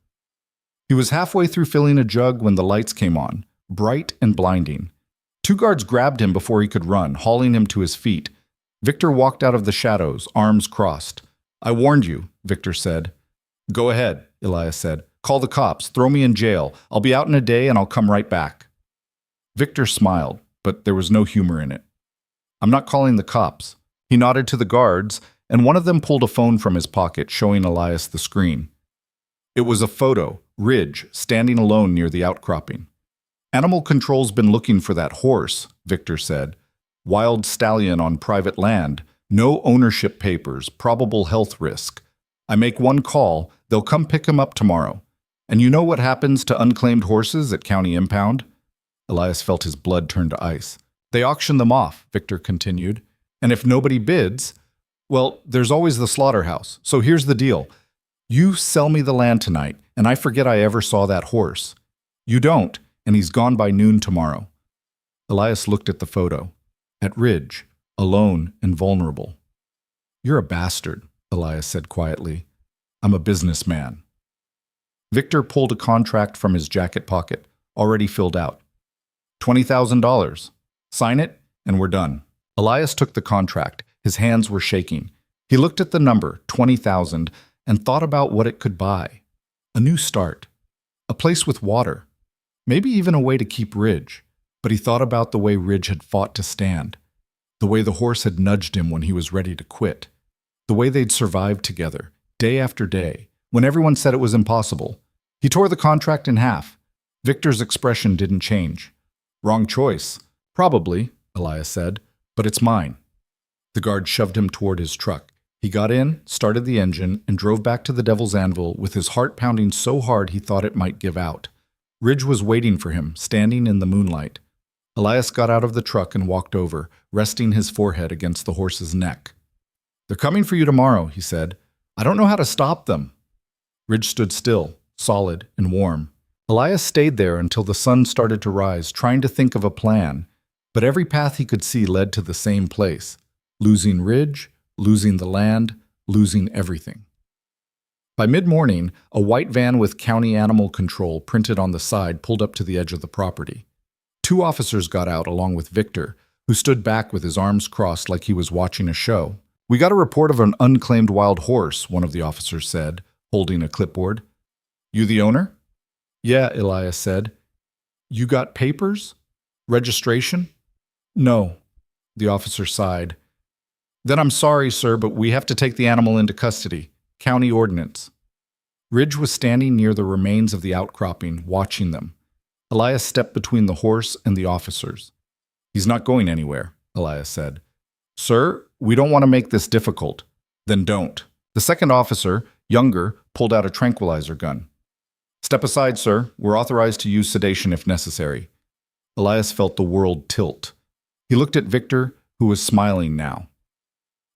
He was halfway through filling a jug when the lights came on, bright and blinding. Two guards grabbed him before he could run, hauling him to his feet. Victor walked out of the shadows, arms crossed. I warned you, Victor said. Go ahead, Elias said. Call the cops, throw me in jail. I'll be out in a day and I'll come right back. Victor smiled, but there was no humor in it. I'm not calling the cops. He nodded to the guards, and one of them pulled a phone from his pocket, showing Elias the screen. It was a photo, Ridge, standing alone near the outcropping. Animal Control's been looking for that horse, Victor said. Wild stallion on private land, no ownership papers, probable health risk. I make one call, they'll come pick him up tomorrow. And you know what happens to unclaimed horses at County Impound? Elias felt his blood turn to ice. They auction them off, Victor continued. And if nobody bids, well, there's always the slaughterhouse. So here's the deal. You sell me the land tonight, and I forget I ever saw that horse. You don't, and he's gone by noon tomorrow. Elias looked at the photo. At Ridge, alone and vulnerable. You're a bastard, Elias said quietly. I'm a businessman. Victor pulled a contract from his jacket pocket, already filled out. $20,000. Sign it, and we're done. Elias took the contract. His hands were shaking. He looked at the number, 20,000, and thought about what it could buy. A new start. A place with water. Maybe even a way to keep Ridge. But he thought about the way Ridge had fought to stand. The way the horse had nudged him when he was ready to quit. The way they'd survived together, day after day, when everyone said it was impossible. He tore the contract in half. Victor's expression didn't change. Wrong choice. Probably, Elias said, but it's mine. The guard shoved him toward his truck. He got in, started the engine, and drove back to the Devil's Anvil with his heart pounding so hard he thought it might give out. Ridge was waiting for him, standing in the moonlight. Elias got out of the truck and walked over, resting his forehead against the horse's neck. They're coming for you tomorrow, he said. I don't know how to stop them. Ridge stood still, solid and warm. Elias stayed there until the sun started to rise, trying to think of a plan. But every path he could see led to the same place, losing Ridge, losing the land, losing everything. By mid-morning, a white van with county animal control printed on the side pulled up to the edge of the property. 2 officers got out along with Victor, who stood back with his arms crossed like he was watching a show. "We got a report of an unclaimed wild horse," one of the officers said, holding a clipboard. "You the owner?" "Yeah," Elias said. "You got papers? Registration?" "No," the officer sighed. "Then I'm sorry, sir, but we have to take the animal into custody. County ordinance." Ridge was standing near the remains of the outcropping, watching them. Elias stepped between the horse and the officers. "He's not going anywhere," Elias said. "Sir, we don't want to make this difficult." "Then don't." The second officer, younger, pulled out a tranquilizer gun. "Step aside, sir. We're authorized to use sedation if necessary." Elias felt the world tilt. He looked at Victor, who was smiling now.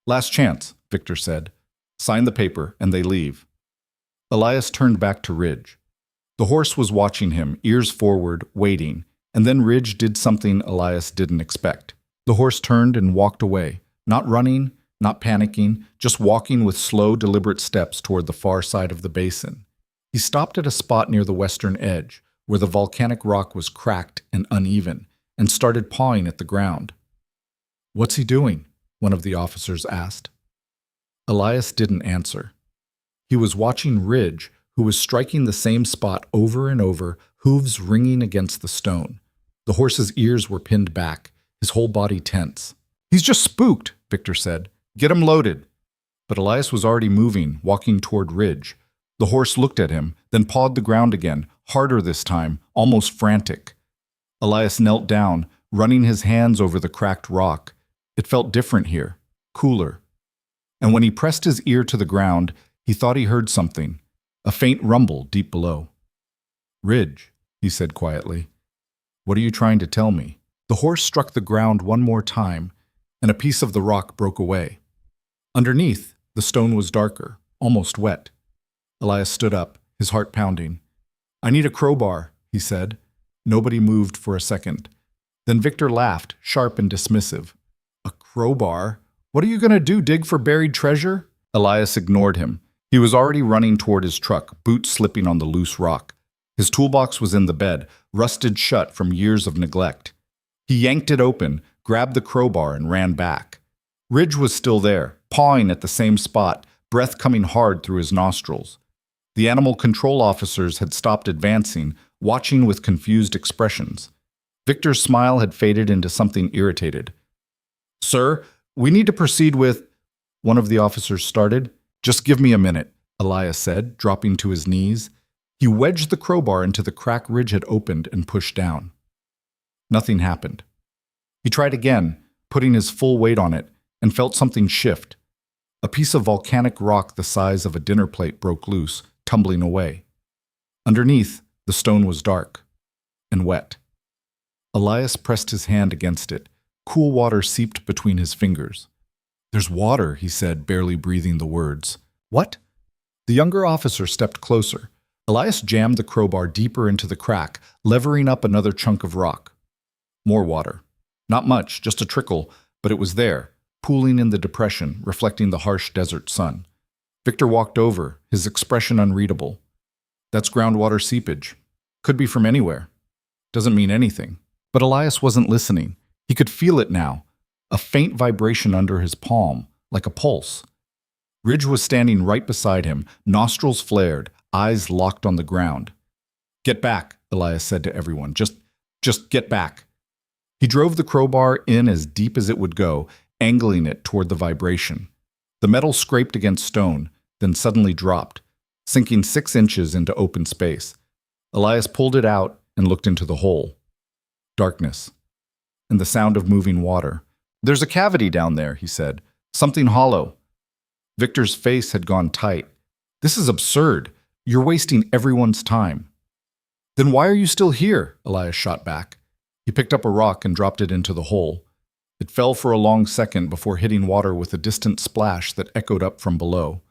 "Last chance," Victor said. "Sign the paper, and they leave." Elias turned back to Ridge. The horse was watching him, ears forward, waiting, and then Ridge did something Elias didn't expect. The horse turned and walked away, not running, not panicking, just walking with slow, deliberate steps toward the far side of the basin. He stopped at a spot near the western edge, where the volcanic rock was cracked and uneven, and started pawing at the ground. "What's he doing?" one of the officers asked. Elias didn't answer. He was watching Ridge, who was striking the same spot over and over, hooves ringing against the stone. The horse's ears were pinned back, his whole body tense. "He's just spooked," Victor said. "Get him loaded." But Elias was already moving, walking toward Ridge. The horse looked at him, then pawed the ground again, harder this time, almost frantic. Elias knelt down, running his hands over the cracked rock. It felt different here, cooler. And when he pressed his ear to the ground, he thought he heard something, a faint rumble deep below. "Ridge," he said quietly, "what are you trying to tell me?" The horse struck the ground one more time, and a piece of the rock broke away. Underneath, the stone was darker, almost wet. Elias stood up, his heart pounding. "I need a crowbar," he said. Nobody moved for a second. Then Victor laughed, sharp and dismissive. "A crowbar? What are you going to do, dig for buried treasure?" Elias ignored him. He was already running toward his truck, boots slipping on the loose rock. His toolbox was in the bed, rusted shut from years of neglect. He yanked it open, grabbed the crowbar, and ran back. Ridge was still there, pawing at the same spot, breath coming hard through his nostrils. The animal control officers had stopped advancing, watching with confused expressions. Victor's smile had faded into something irritated. "Sir, we need to proceed with—" one of the officers started. "Just give me a minute," Elias said, dropping to his knees. He wedged the crowbar into the crack Ridge had opened and pushed down. Nothing happened. He tried again, putting his full weight on it, and felt something shift. A piece of volcanic rock the size of a dinner plate broke loose, tumbling away. Underneath, the stone was dark and wet. Elias pressed his hand against it. Cool water seeped between his fingers. "There's water," he said, barely breathing the words. "What?" The younger officer stepped closer. Elias jammed the crowbar deeper into the crack, levering up another chunk of rock. More water. Not much, just a trickle, but it was there, pooling in the depression, reflecting the harsh desert sun. Victor walked over, his expression unreadable. "That's groundwater seepage. Could be from anywhere. Doesn't mean anything." But Elias wasn't listening. He could feel it now, a faint vibration under his palm, like a pulse. Ridge was standing right beside him, nostrils flared, eyes locked on the ground. "Get back," Elias said to everyone. Just get back." He drove the crowbar in as deep as it would go, angling it toward the vibration. The metal scraped against stone, then suddenly dropped, sinking 6 inches into open space. Elias pulled it out and looked into the hole. Darkness, and the sound of moving water. "There's a cavity down there," he said. "Something hollow." Victor's face had gone tight. "This is absurd. You're wasting everyone's time." "Then why are you still here?" Elias shot back. He picked up a rock and dropped it into the hole. It fell for a long second before hitting water with a distant splash that echoed up from below.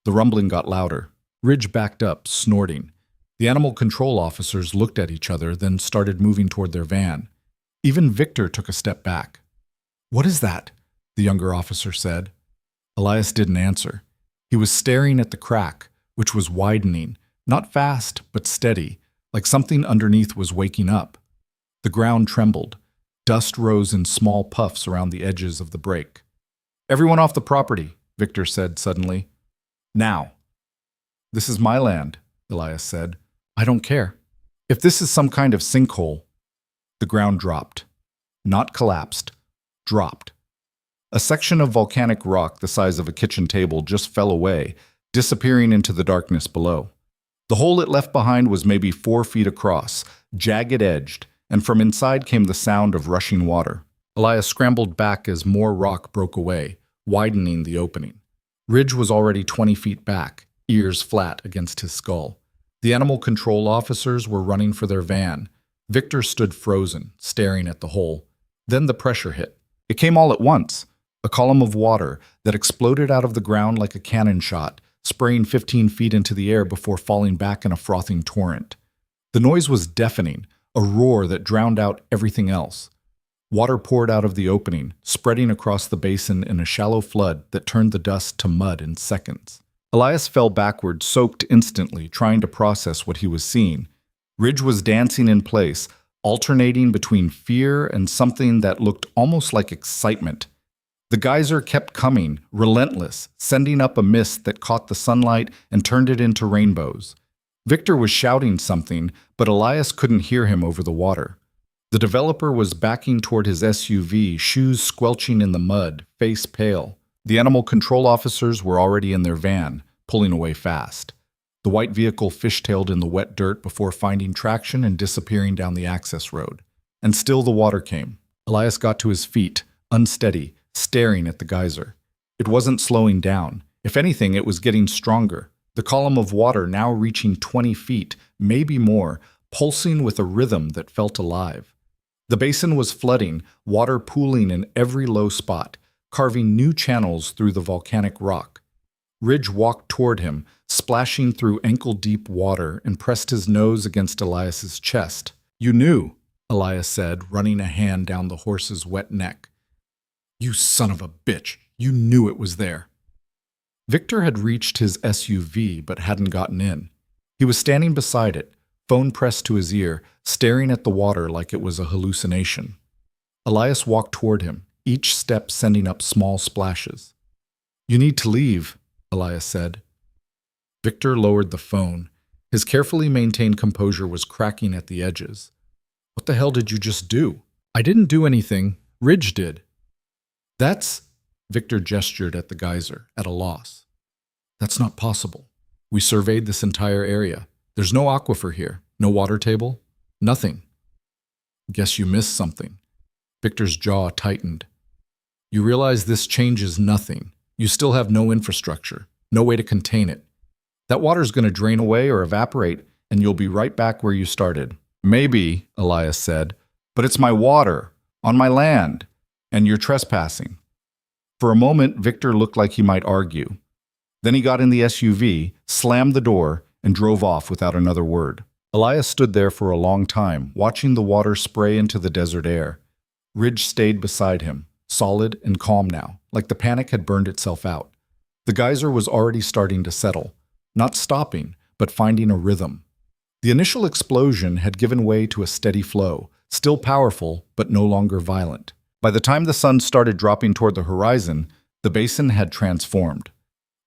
The rumbling got louder. Ridge backed up, snorting. The animal control officers looked at each other, then started moving toward their van. Even Victor took a step back. "What is that?" the younger officer said. Elias didn't answer. He was staring at the crack, which was widening, not fast, but steady, like something underneath was waking up. The ground trembled. Dust rose in small puffs around the edges of the break. "Everyone off the property," Victor said suddenly. "Now." "This is my land," Elias said. "I don't care. If this is some kind of sinkhole." The ground dropped. Not collapsed. Dropped. A section of volcanic rock the size of a kitchen table just fell away, disappearing into the darkness below. The hole it left behind was maybe 4 feet across, jagged-edged, and from inside came the sound of rushing water. Elias scrambled back as more rock broke away, widening the opening. Ridge was already 20 feet back, ears flat against his skull. The animal control officers were running for their van. Victor stood frozen, staring at the hole. Then the pressure hit. It came all at once. A column of water that exploded out of the ground like a cannon shot, spraying 15 feet into the air before falling back in a frothing torrent. The noise was deafening, a roar that drowned out everything else. Water poured out of the opening, spreading across the basin in a shallow flood that turned the dust to mud in seconds. Elias fell backward, soaked instantly, trying to process what he was seeing. Ridge was dancing in place, alternating between fear and something that looked almost like excitement. The geyser kept coming, relentless, sending up a mist that caught the sunlight and turned it into rainbows. Victor was shouting something, but Elias couldn't hear him over the water. The developer was backing toward his SUV, shoes squelching in the mud, face pale. The animal control officers were already in their van, pulling away fast. The white vehicle fishtailed in the wet dirt before finding traction and disappearing down the access road. And still the water came. Elias got to his feet, unsteady, staring at the geyser. It wasn't slowing down. If anything, it was getting stronger. The column of water now reaching 20 feet, maybe more, pulsing with a rhythm that felt alive. The basin was flooding, water pooling in every low spot, carving new channels through the volcanic rock. Ridge walked toward him, splashing through ankle-deep water, and pressed his nose against Elias's chest. "You knew," Elias said, running a hand down the horse's wet neck. "You son of a bitch, you knew it was there." Victor had reached his SUV but hadn't gotten in. He was standing beside it, phone pressed to his ear, staring at the water like it was a hallucination. Elias walked toward him, each step sending up small splashes. "You need to leave," Elias said. Victor lowered the phone. His carefully maintained composure was cracking at the edges. "What the hell did you just do?" "I didn't do anything. Ridge did." "That's..." Victor gestured at the geyser, at a loss. "That's not possible. We surveyed this entire area. There's no aquifer here, no water table, nothing." "Guess you missed something." Victor's jaw tightened. "You realize this changes nothing. You still have no infrastructure, no way to contain it. That water's going to drain away or evaporate, and you'll be right back where you started." "Maybe," Elias said, "but it's my water, on my land, and you're trespassing." For a moment, Victor looked like he might argue. Then he got in the SUV, slammed the door, and drove off without another word. Elias stood there for a long time, watching the water spray into the desert air. Ridge stayed beside him, solid and calm now, like the panic had burned itself out. The geyser was already starting to settle, not stopping, but finding a rhythm. The initial explosion had given way to a steady flow, still powerful, but no longer violent. By the time the sun started dropping toward the horizon, the basin had transformed.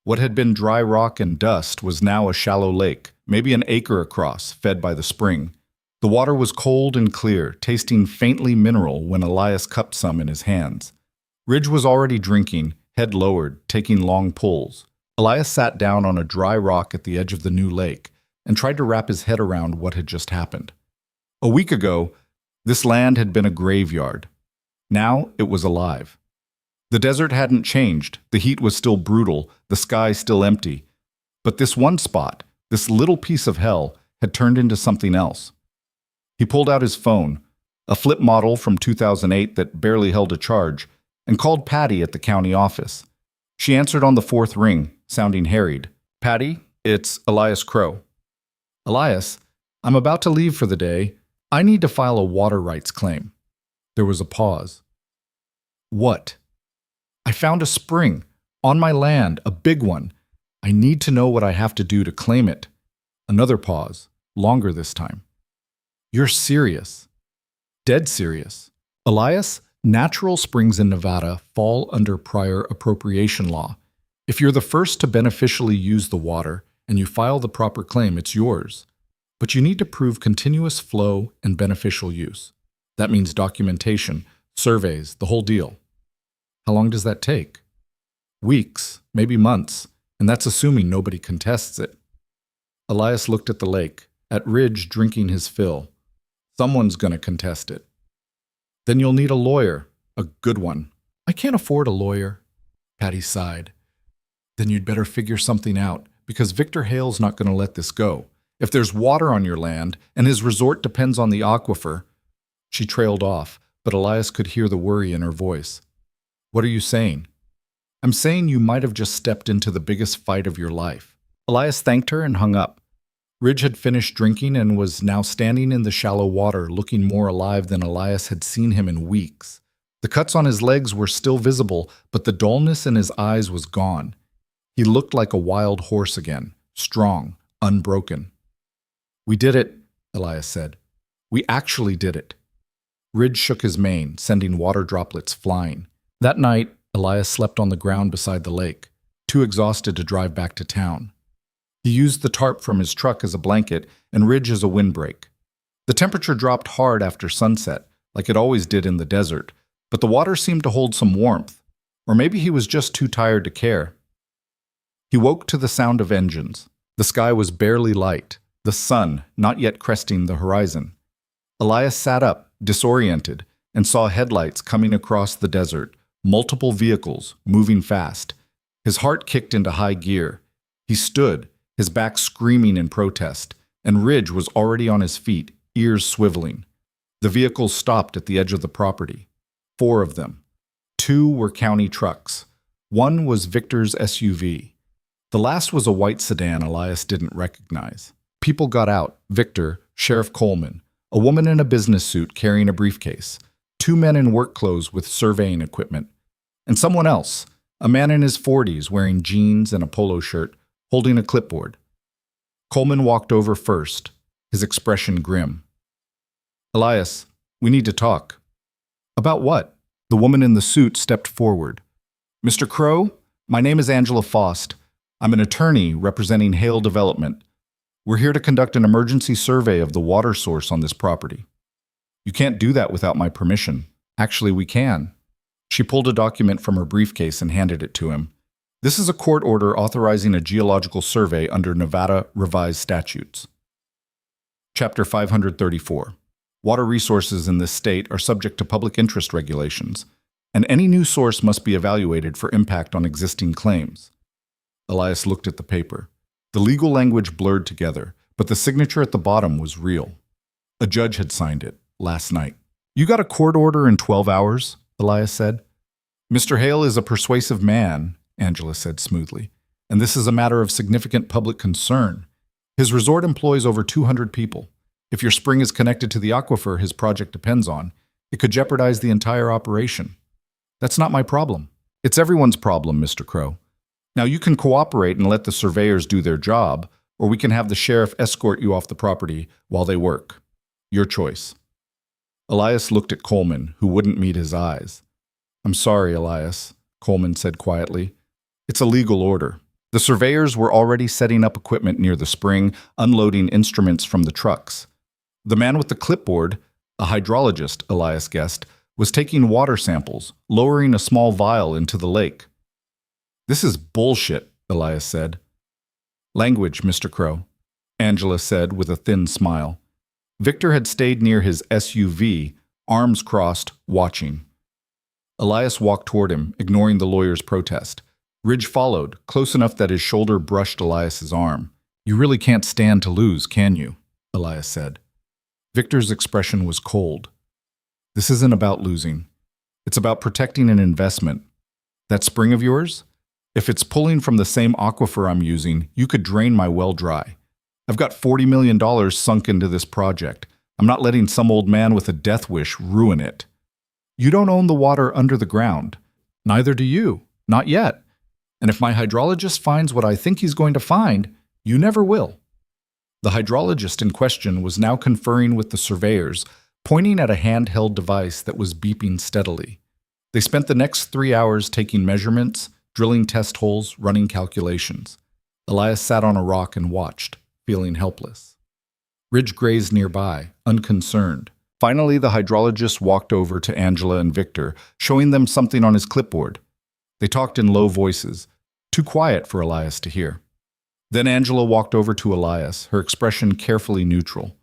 What had been dry rock and dust was now a shallow lake, maybe an acre across, fed by the spring. The water was cold and clear, tasting faintly mineral when Elias cupped some in his hands. Ridge was already drinking, head lowered, taking long pulls. Elias sat down on a dry rock at the edge of the new lake and tried to wrap his head around what had just happened. A week ago, this land had been a graveyard. Now it was alive. The desert hadn't changed, the heat was still brutal, the sky still empty. But this one spot, this little piece of hell, had turned into something else. He pulled out his phone, a flip model from 2008 that barely held a charge, and called Patty at the county office. She answered on the fourth ring, sounding harried. "Patty, it's Elias Crow." "Elias, I'm about to leave for the day. I need to file a water rights claim." There was a pause. What? I found a spring. On my land, a big one. I need to know what I have to do to claim it. Another pause, longer this time. You're serious. Dead serious. Elias, natural springs in Nevada fall under prior appropriation law. If you're the first to beneficially use the water and you file the proper claim, it's yours. But you need to prove continuous flow and beneficial use. That means documentation, surveys, the whole deal. How long does that take? Weeks, maybe months, and that's assuming nobody contests it. Elias looked at the lake, at Ridge drinking his fill. Someone's going to contest it. Then you'll need a lawyer, a good one. I can't afford a lawyer. Patty sighed. Then you'd better figure something out, because Victor Hale's not going to let this go. If there's water on your land, and his resort depends on the aquifer. She trailed off, but Elias could hear the worry in her voice. What are you saying? I'm saying you might have just stepped into the biggest fight of your life. Elias thanked her and hung up. Ridge had finished drinking and was now standing in the shallow water, looking more alive than Elias had seen him in weeks. The cuts on his legs were still visible, but the dullness in his eyes was gone. He looked like a wild horse again, strong, unbroken. We did it, Elias said. We actually did it. Ridge shook his mane, sending water droplets flying. That night, Elias slept on the ground beside the lake, too exhausted to drive back to town. He used the tarp from his truck as a blanket and Ridge as a windbreak. The temperature dropped hard after sunset, like it always did in the desert, but the water seemed to hold some warmth, or maybe he was just too tired to care. He woke to the sound of engines. The sky was barely light, the sun not yet cresting the horizon. Elias sat up, disoriented, and saw headlights coming across the desert, multiple vehicles moving fast. His heart kicked into high gear. He stood, his back screaming in protest, and Ridge was already on his feet, ears swiveling. The vehicles stopped at the edge of the property. 4 of them. 2 were county trucks. 1 was Victor's SUV. The last was a white sedan Elias didn't recognize. People got out: Victor, Sheriff Coleman, a woman in a business suit carrying a briefcase, 2 men in work clothes with surveying equipment, and someone else, a man in his 40s wearing jeans and a polo shirt, holding a clipboard. Coleman walked over first, his expression grim. Elias, we need to talk. About what? The woman in the suit stepped forward. Mr. Crow, my name is Angela Faust. I'm an attorney representing Hale Development. We're here to conduct an emergency survey of the water source on this property. You can't do that without my permission. Actually, we can. She pulled a document from her briefcase and handed it to him. This is a court order authorizing a geological survey under Nevada Revised Statutes. Chapter 534. Water resources in this state are subject to public interest regulations, and any new source must be evaluated for impact on existing claims. Elias looked at the paper. The legal language blurred together, but the signature at the bottom was real. A judge had signed it last night. You got a court order in 12 hours, Elias said. Mr. Hale is a persuasive man, Angela said smoothly, and this is a matter of significant public concern. His resort employs over 200 people. If your spring is connected to the aquifer his project depends on, it could jeopardize the entire operation. That's not my problem. It's everyone's problem, Mr. Crow. Now you can cooperate and let the surveyors do their job, or we can have the sheriff escort you off the property while they work. Your choice. Elias looked at Coleman, who wouldn't meet his eyes. I'm sorry, Elias, Coleman said quietly. It's a legal order. The surveyors were already setting up equipment near the spring, unloading instruments from the trucks. The man with the clipboard, a hydrologist, Elias guessed, was taking water samples, lowering a small vial into the lake. This is bullshit, Elias said. Language, Mr. Crow, Angela said with a thin smile. Victor had stayed near his SUV, arms crossed, watching. Elias walked toward him, ignoring the lawyer's protest. Ridge followed, close enough that his shoulder brushed Elias's arm. You really can't stand to lose, can you? Elias said. Victor's expression was cold. This isn't about losing. It's about protecting an investment. That spring of yours? If it's pulling from the same aquifer I'm using, you could drain my well dry. I've got $40 million sunk into this project. I'm not letting some old man with a death wish ruin it. You don't own the water under the ground. Neither do you. Not yet. And if my hydrologist finds what I think he's going to find, you never will. The hydrologist in question was now conferring with the surveyors, pointing at a handheld device that was beeping steadily. They spent the next 3 hours taking measurements, drilling test holes, running calculations. Elias sat on a rock and watched, feeling helpless. Ridge grazed nearby, unconcerned. Finally, the hydrologist walked over to Angela and Victor, showing them something on his clipboard. They talked in low voices, too quiet for Elias to hear. Then Angela walked over to Elias, her expression carefully neutral.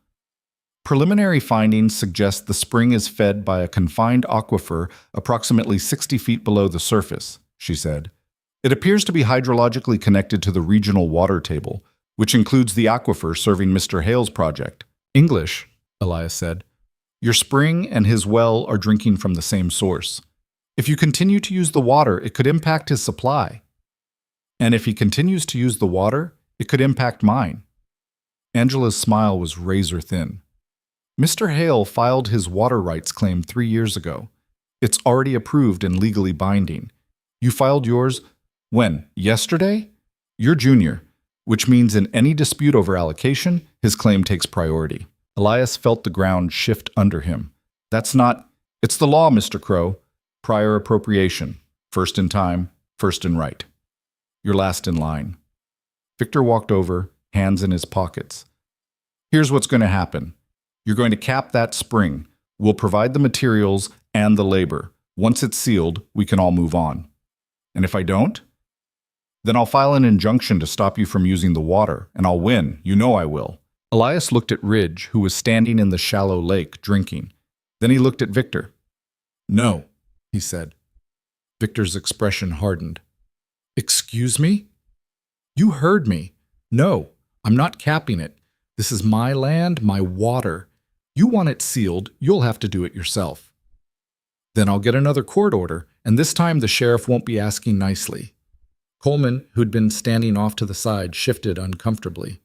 Preliminary findings suggest the spring is fed by a confined aquifer approximately 60 feet below the surface, she said. It appears to be hydrologically connected to the regional water table, which includes the aquifer serving Mr. Hale's project. English, Elias said. Your spring and his well are drinking from the same source. If you continue to use the water, it could impact his supply. And if he continues to use the water, it could impact mine. Angela's smile was razor thin. Mr. Hale filed his water rights claim 3 years ago. It's already approved and legally binding. You filed yours, when? Yesterday? You're junior, which means in any dispute over allocation, his claim takes priority. Elias felt the ground shift under him. That's not... It's the law, Mr. Crow. Prior appropriation. First in time, first in right. You're last in line. Victor walked over, hands in his pockets. Here's what's going to happen. You're going to cap that spring. We'll provide the materials and the labor. Once it's sealed, we can all move on. And if I don't? Then I'll file an injunction to stop you from using the water, and I'll win. You know I will. Elias looked at Ridge, who was standing in the shallow lake, drinking. Then he looked at Victor. No, he said. Victor's expression hardened. Excuse me? You heard me. No, I'm not capping it. This is my land, my water. You want it sealed, you'll have to do it yourself. Then I'll get another court order, and this time the sheriff won't be asking nicely. Coleman, who'd been standing off to the side, shifted uncomfortably.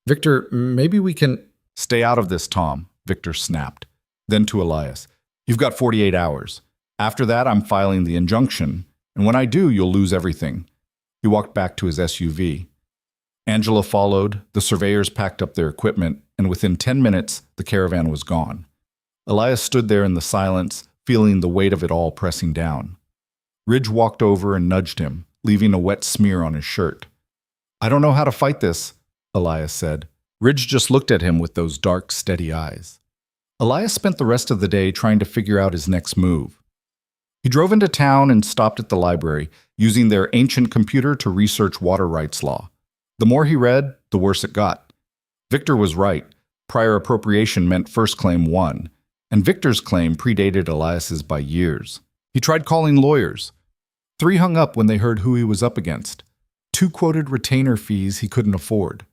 Victor, maybe we can... Stay out of this, Tom, Victor snapped. Then to Elias. You've got 48 hours. After that, I'm filing the injunction, and when I do, you'll lose everything. He walked back to his SUV. Angela followed, the surveyors packed up their equipment, and within 10 minutes, the caravan was gone. Elias stood there in the silence, feeling the weight of it all pressing down. Ridge walked over and nudged him, leaving a wet smear on his shirt. I don't know how to fight this, Elias said. Ridge just looked at him with those dark, steady eyes. Elias spent the rest of the day trying to figure out his next move. He drove into town and stopped at the library, using their ancient computer to research water rights law. The more he read, the worse it got. Victor was right. Prior appropriation meant first claim won, and Victor's claim predated Elias's by years. He tried calling lawyers. 3 hung up when they heard who he was up against. 2 quoted retainer fees he couldn't afford.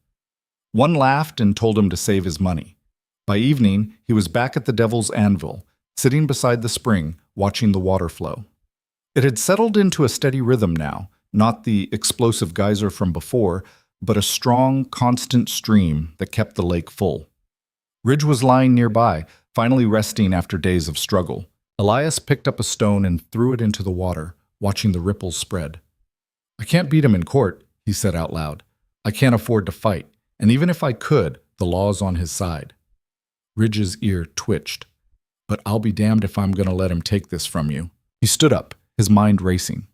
1 laughed and told him to save his money. By evening, he was back at the Devil's Anvil, sitting beside the spring, watching the water flow. It had settled into a steady rhythm now, not the explosive geyser from before, but a strong, constant stream that kept the lake full. Ridge was lying nearby, finally resting after days of struggle. Elias picked up a stone and threw it into the water, watching the ripples spread. I can't beat him in court, he said out loud. I can't afford to fight, and even if I could, the law's on his side. Ridge's ear twitched. But I'll be damned if I'm going to let him take this from you. He stood up, his mind racing.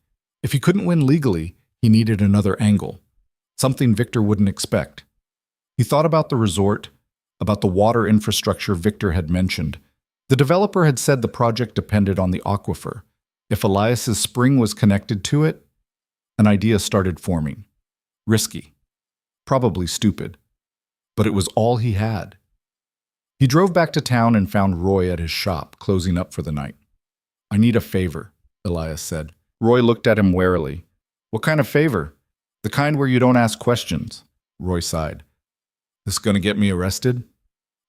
If he couldn't win legally, he needed another angle. Something Victor wouldn't expect. He thought about the resort, about the water infrastructure Victor had mentioned. The developer had said the project depended on the aquifer. If Elias's spring was connected to it, an idea started forming. Risky. Probably stupid. But it was all he had. He drove back to town and found Roy at his shop, closing up for the night. I need a favor, Elias said. Roy looked at him warily. What kind of favor? The kind where you don't ask questions, Roy sighed. This gonna get me arrested?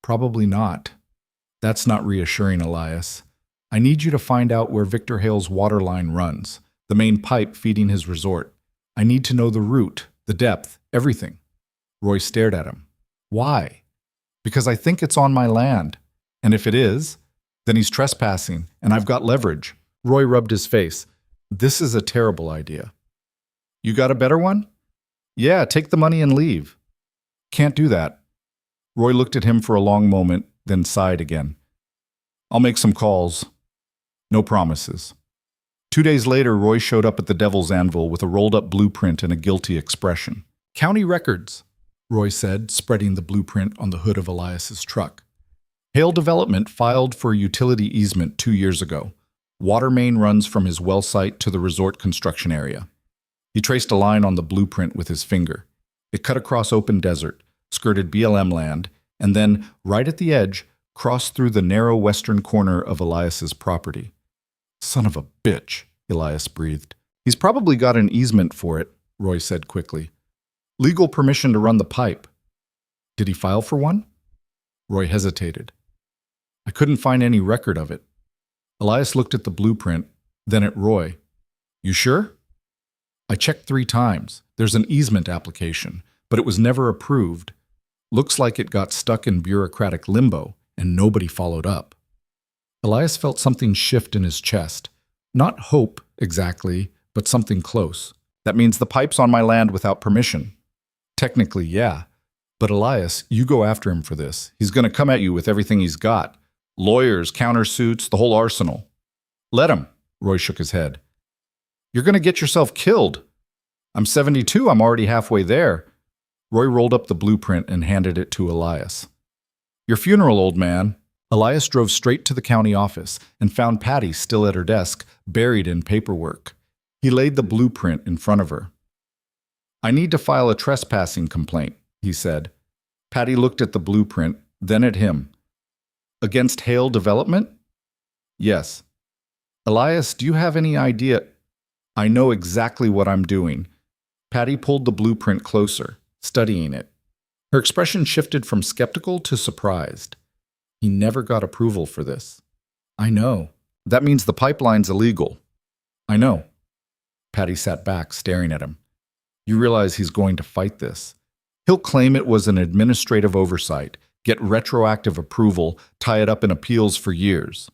Probably not. That's not reassuring, Elias. I need you to find out where Victor Hale's water line runs, the main pipe feeding his resort. I need to know the route, the depth, everything. Roy stared at him. Why? Because I think it's on my land. And if it is, Then he's trespassing, and I've got leverage. Roy rubbed his face. This is a terrible idea. You got a better one? Yeah, take the money and leave. Can't do that. Roy looked at him for a long moment, then sighed again. I'll make some calls. No promises. 2 days later, Roy showed up at the Devil's Anvil with a rolled-up blueprint and a guilty expression. County records, Roy said, spreading the blueprint on the hood of Elias's truck. Hale Development filed for a utility easement 2 years ago. Water main runs from his well site to the resort construction area. He traced a line on the blueprint with his finger. It cut across open desert, skirted BLM land, and then, right at the edge, crossed through the narrow western corner of Elias's property. Son of a bitch, Elias breathed. He's probably got an easement for it, Roy said quickly. Legal permission to run the pipe. Did he file for one? Roy hesitated. I couldn't find any record of it. Elias looked at the blueprint, then at Roy. You sure? I checked 3 times. There's an easement application, but it was never approved. Looks like it got stuck in bureaucratic limbo, and nobody followed up. Elias felt something shift in his chest. Not hope, exactly, but something close. That means the pipe's on my land without permission. Technically, yeah. But Elias, you go after him for this. He's going to come at you with everything he's got. Lawyers, countersuits, the whole arsenal. Let him, Roy shook his head. You're going to get yourself killed. I'm 72, I'm already halfway there. Roy rolled up the blueprint and handed it to Elias. Your funeral, old man. Elias drove straight to the county office and found Patty still at her desk, buried in paperwork. He laid the blueprint in front of her. I need to file a trespassing complaint, he said. Patty looked at the blueprint, then at him. Against Hale Development? Yes. Elias, do you have any idea? I know exactly what I'm doing. Patty pulled the blueprint closer, studying it. Her expression shifted from skeptical to surprised. He never got approval for this. I know. That means the pipeline's illegal. I know. Patty sat back, staring at him. You realize he's going to fight this. He'll claim it was an administrative oversight, get retroactive approval, tie it up in appeals for years.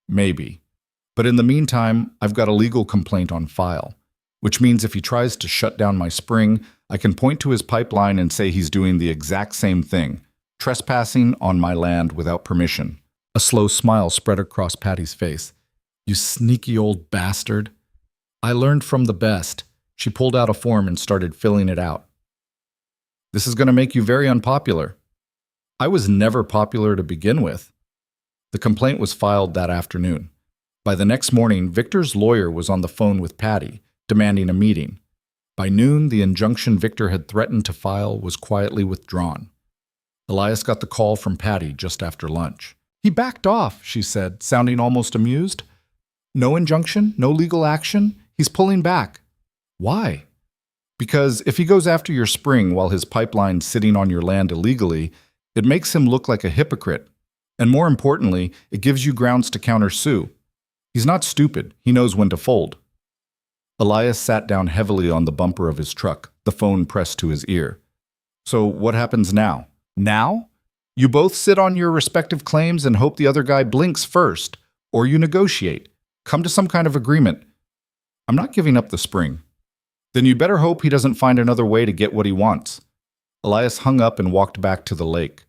Maybe. But in the meantime, I've got a legal complaint on file, which means if he tries to shut down my spring, I can point to his pipeline and say he's doing the exact same thing, trespassing on my land without permission. A slow smile spread across Patty's face. You sneaky old bastard. I learned from the best. She pulled out a form and started filling it out. This is going to make you very unpopular. I was never popular to begin with. The complaint was filed that afternoon. By the next morning, Victor's lawyer was on the phone with Patty, demanding a meeting. By noon, the injunction Victor had threatened to file was quietly withdrawn. Elias got the call from Patty just after lunch. He backed off, she said, sounding almost amused. No injunction, no legal action. He's pulling back. Why? Because if he goes after your spring while his pipeline's sitting on your land illegally, it makes him look like a hypocrite. And more importantly, it gives you grounds to countersue. He's not stupid. He knows when to fold. Elias sat down heavily on the bumper of his truck, the phone pressed to his ear. So what happens now? Now? You both sit on your respective claims and hope the other guy blinks first, or you negotiate. Come to some kind of agreement. I'm not giving up the spring. Then you'd better hope he doesn't find another way to get what he wants. Elias hung up and walked back to the lake.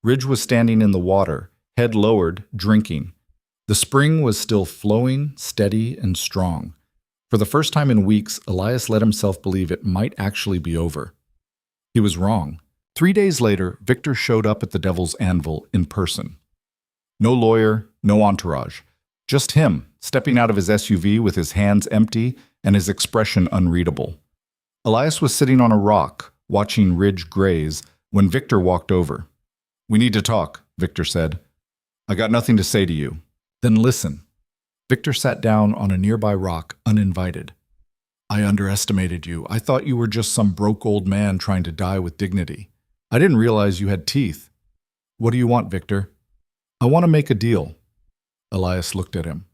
Ridge was standing in the water, head lowered, drinking. The spring was still flowing, steady, and strong. For the first time in weeks, Elias let himself believe it might actually be over. He was wrong. 3 days later, Victor showed up at the Devil's Anvil in person. No lawyer, no entourage. Just him, stepping out of his SUV with his hands empty and his expression unreadable. Elias was sitting on a rock, watching Ridge graze, when Victor walked over. We need to talk, Victor said. I got nothing to say to you. Then listen. Victor sat down on a nearby rock, uninvited. I underestimated you. I thought you were just some broke old man trying to die with dignity. I didn't realize you had teeth. What do you want, Victor? I want to make a deal. Elias looked at him.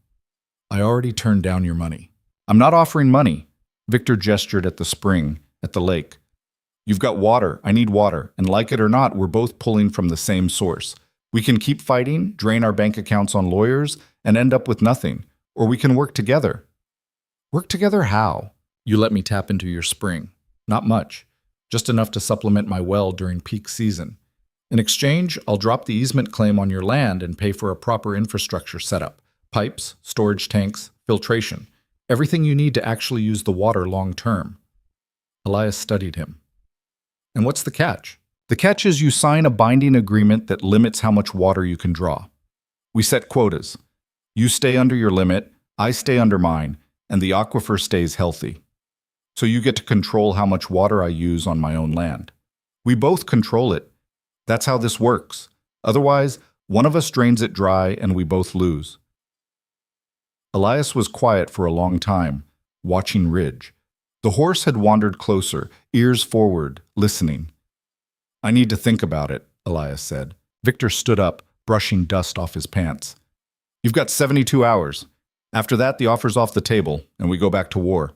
I already turned down your money. I'm not offering money. Victor gestured at the spring, at the lake. You've got water. I need water. And like it or not, we're both pulling from the same source. We can keep fighting, drain our bank accounts on lawyers, and end up with nothing. Or we can work together. Work together how? You let me tap into your spring. Not much. Just enough to supplement my well during peak season. In exchange, I'll drop the easement claim on your land and pay for a proper infrastructure setup. Pipes, storage tanks, filtration. Everything you need to actually use the water long term. Elias studied him. And what's the catch? The catch is you sign a binding agreement that limits how much water you can draw. We set quotas. You stay under your limit, I stay under mine, and the aquifer stays healthy. So you get to control how much water I use on my own land. We both control it. That's how this works. Otherwise, one of us drains it dry and we both lose. Elias was quiet for a long time, watching Ridge. The horse had wandered closer, ears forward, listening. I need to think about it, Elias said. Victor stood up, brushing dust off his pants. You've got 72 hours. After that, the offer's off the table, and we go back to war.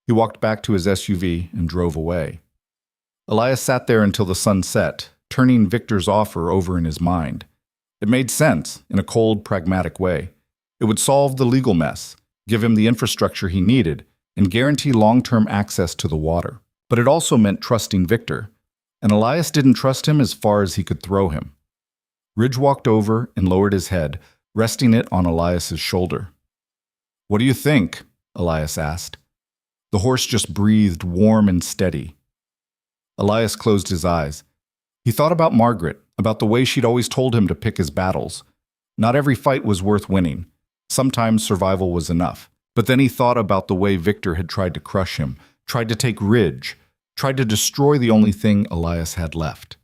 He walked back to his SUV and drove away. Elias sat there until the sun set, turning Victor's offer over in his mind. It made sense, in a cold, pragmatic way. It would solve the legal mess, give him the infrastructure he needed, and guarantee long-term access to the water. But it also meant trusting Victor, and Elias didn't trust him as far as he could throw him. Ridge walked over and lowered his head, resting it on Elias's shoulder. What do you think? Elias asked. The horse just breathed warm and steady. Elias closed his eyes. He thought about Margaret, about the way she'd always told him to pick his battles. Not every fight was worth winning. Sometimes survival was enough. But then he thought about the way Victor had tried to crush him, tried to take Ridge, tried to destroy the only thing Elias had left.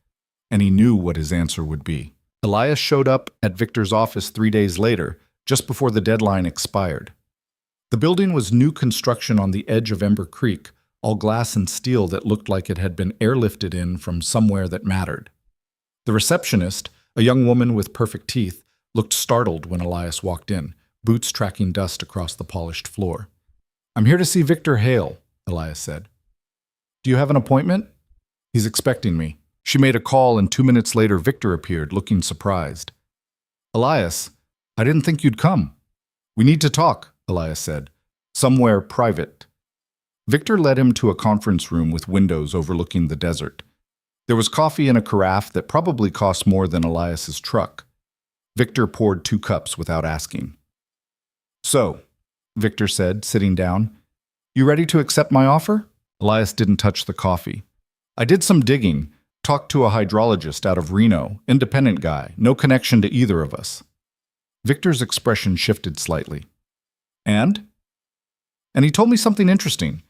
And he knew what his answer would be. Elias showed up at Victor's office 3 days later, just before the deadline expired. The building was new construction on the edge of Ember Creek, all glass and steel that looked like it had been airlifted in from somewhere that mattered. The receptionist, a young woman with perfect teeth, looked startled when Elias walked in, boots tracking dust across the polished floor. I'm here to see Victor Hale, Elias said. Do you have an appointment? He's expecting me. She made a call and 2 minutes later Victor appeared, looking surprised. Elias, I didn't think you'd come. We need to talk, Elias said. Somewhere private. Victor led him to a conference room with windows overlooking the desert. There was coffee in a carafe that probably cost more than Elias's truck. Victor poured 2 cups without asking. So, Victor said, sitting down, you ready to accept my offer? Elias didn't touch the coffee. I did some digging, talked to a hydrologist out of Reno, independent guy, no connection to either of us. Victor's expression shifted slightly. And he told me something interesting.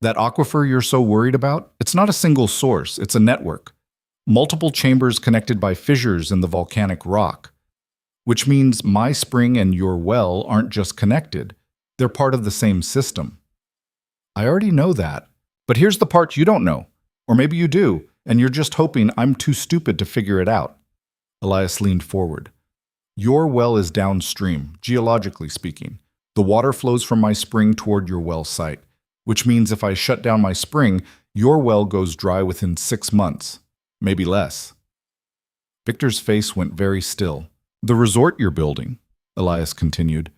That aquifer you're so worried about, it's not a single source, it's a network. Multiple chambers connected by fissures in the volcanic rock. Which means my spring and your well aren't just connected, they're part of the same system. I already know that, but here's the part you don't know. Or maybe you do, and you're just hoping I'm too stupid to figure it out. Elias leaned forward. Your well is downstream, geologically speaking. The water flows from my spring toward your well site, which means if I shut down my spring, your well goes dry within 6 months, maybe less. Victor's face went very still. The resort you're building, Elias continued.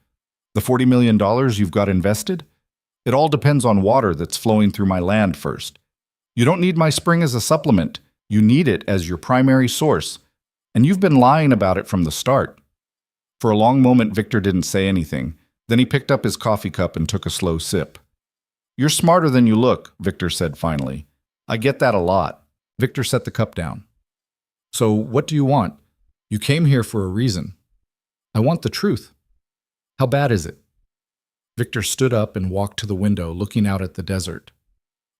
The $40 million you've got invested? It all depends on water that's flowing through my land first. You don't need my spring as a supplement. You need it as your primary source. And you've been lying about it from the start. For a long moment, Victor didn't say anything. Then he picked up his coffee cup and took a slow sip. You're smarter than you look, Victor said finally. I get that a lot. Victor set the cup down. So what do you want? You came here for a reason. I want the truth. How bad is it? Victor stood up and walked to the window, looking out at the desert.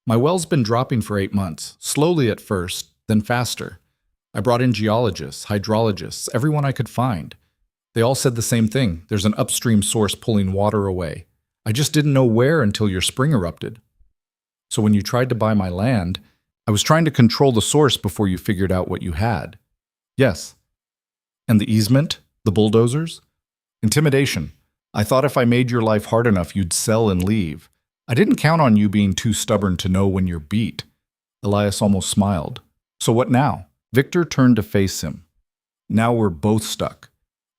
My well's been dropping for 8 months, slowly at first, then faster. I brought in geologists, hydrologists, everyone I could find. They all said the same thing. There's an upstream source pulling water away. I just didn't know where until your spring erupted. So when you tried to buy my land, I was trying to control the source before you figured out what you had. Yes. And the easement? The bulldozers? Intimidation. I thought if I made your life hard enough, you'd sell and leave. I didn't count on you being too stubborn to know when you're beat. Elias almost smiled. So what now? Victor turned to face him. Now we're both stuck.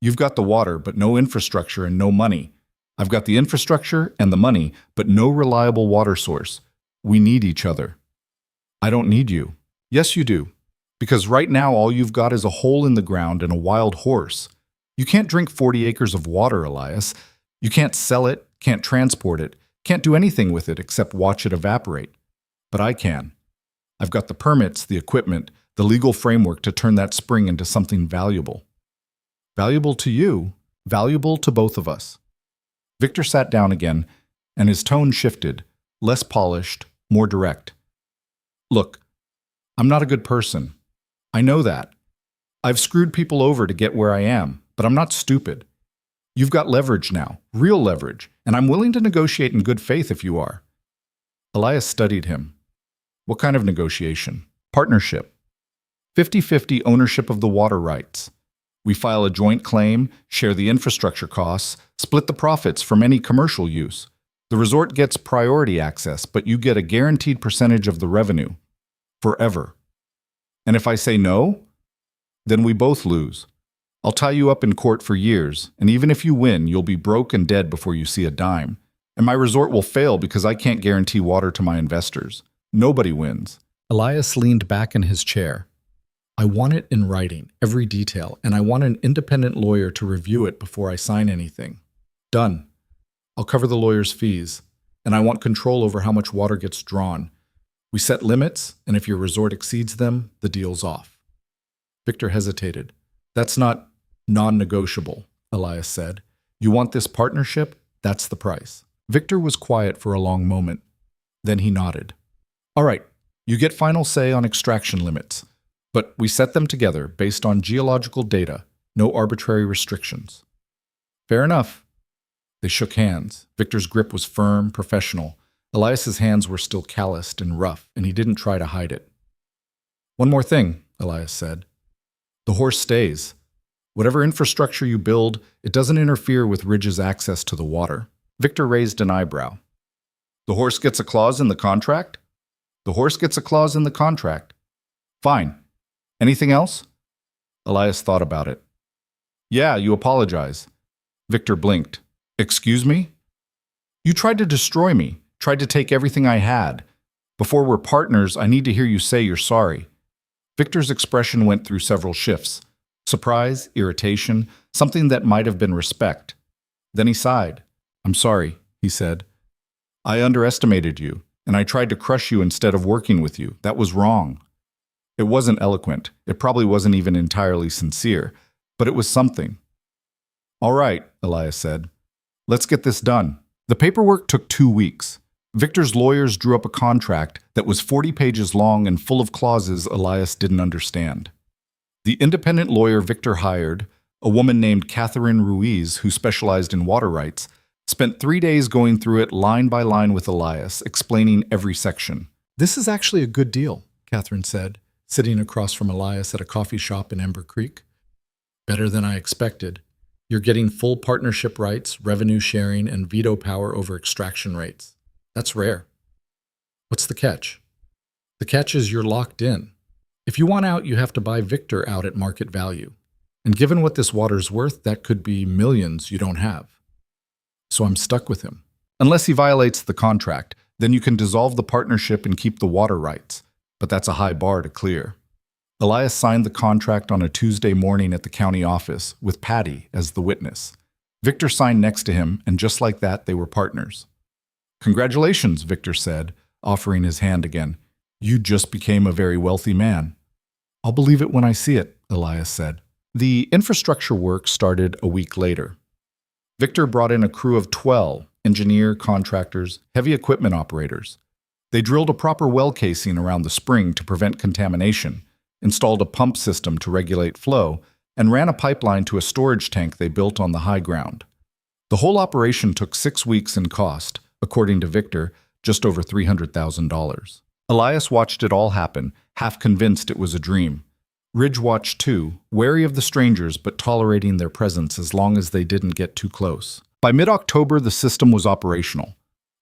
You've got the water, but no infrastructure and no money. I've got the infrastructure and the money, but no reliable water source. We need each other. I don't need you. Yes, you do. Because right now all you've got is a hole in the ground and a wild horse. You can't drink 40 acres of water, Elias. You can't sell it, can't transport it, can't do anything with it except watch it evaporate. But I can. I've got the permits, the equipment, the legal framework to turn that spring into something valuable. Valuable to you, valuable to both of us. Victor sat down again, and his tone shifted, less polished, more direct. Look, I'm not a good person. I know that. I've screwed people over to get where I am, but I'm not stupid. You've got leverage now, real leverage, and I'm willing to negotiate in good faith if you are. Elias studied him. What kind of negotiation? Partnership. 50-50 ownership of the water rights. We file a joint claim, share the infrastructure costs, split the profits from any commercial use. The resort gets priority access, but you get a guaranteed percentage of the revenue. Forever. And if I say no, then we both lose. I'll tie you up in court for years, and even if you win, you'll be broke and dead before you see a dime. And my resort will fail because I can't guarantee water to my investors. Nobody wins. Elias leaned back in his chair. I want it in writing, every detail, and I want an independent lawyer to review it before I sign anything. Done. I'll cover the lawyer's fees, and I want control over how much water gets drawn. We set limits, and if your resort exceeds them, the deal's off. Victor hesitated. That's not non-negotiable, Elias said. You want this partnership? That's the price. Victor was quiet for a long moment. Then he nodded. All right, you get final say on extraction limits. But we set them together based on geological data, no arbitrary restrictions. Fair enough. They shook hands. Victor's grip was firm, professional. Elias's hands were still calloused and rough, and he didn't try to hide it. One more thing, Elias said. The horse stays. Whatever infrastructure you build, it doesn't interfere with Ridge's access to the water. Victor raised an eyebrow. The horse gets a clause in the contract? The horse gets a clause in the contract. Fine. Anything else? Elias thought about it. Yeah, you apologize. Victor blinked. Excuse me? You tried to destroy me, tried to take everything I had. Before we're partners, I need to hear you say you're sorry. Victor's expression went through several shifts. Surprise, irritation, something that might have been respect. Then he sighed. I'm sorry, he said. I underestimated you, and I tried to crush you instead of working with you. That was wrong. It wasn't eloquent. It probably wasn't even entirely sincere, but it was something. All right, Elias said. Let's get this done. The paperwork took 2 weeks. Victor's lawyers drew up a contract that was 40 pages long and full of clauses Elias didn't understand. The independent lawyer Victor hired, a woman named Catherine Ruiz who specialized in water rights, spent 3 days going through it line by line with Elias, explaining every section. This is actually a good deal, Catherine said, sitting across from Elias at a coffee shop in Ember Creek. Better than I expected. You're getting full partnership rights, revenue sharing, and veto power over extraction rates. That's rare. What's the catch? The catch is you're locked in. If you want out, you have to buy Victor out at market value. And given what this water's worth, that could be millions you don't have. So I'm stuck with him. Unless he violates the contract, then you can dissolve the partnership and keep the water rights. But that's a high bar to clear. Elias signed the contract on a Tuesday morning at the county office, with Patty as the witness. Victor signed next to him, and just like that, they were partners. Congratulations, Victor said, offering his hand again. You just became a very wealthy man. I'll believe it when I see it, Elias said. The infrastructure work started a week later. Victor brought in a crew of 12 engineer, contractors, heavy equipment operators. They drilled a proper well casing around the spring to prevent contamination, installed a pump system to regulate flow, and ran a pipeline to a storage tank they built on the high ground. The whole operation took 6 weeks and cost, according to Victor, just over $300,000. Elias watched it all happen, half convinced it was a dream. Ridge watched too, wary of the strangers but tolerating their presence as long as they didn't get too close. By mid-October, the system was operational.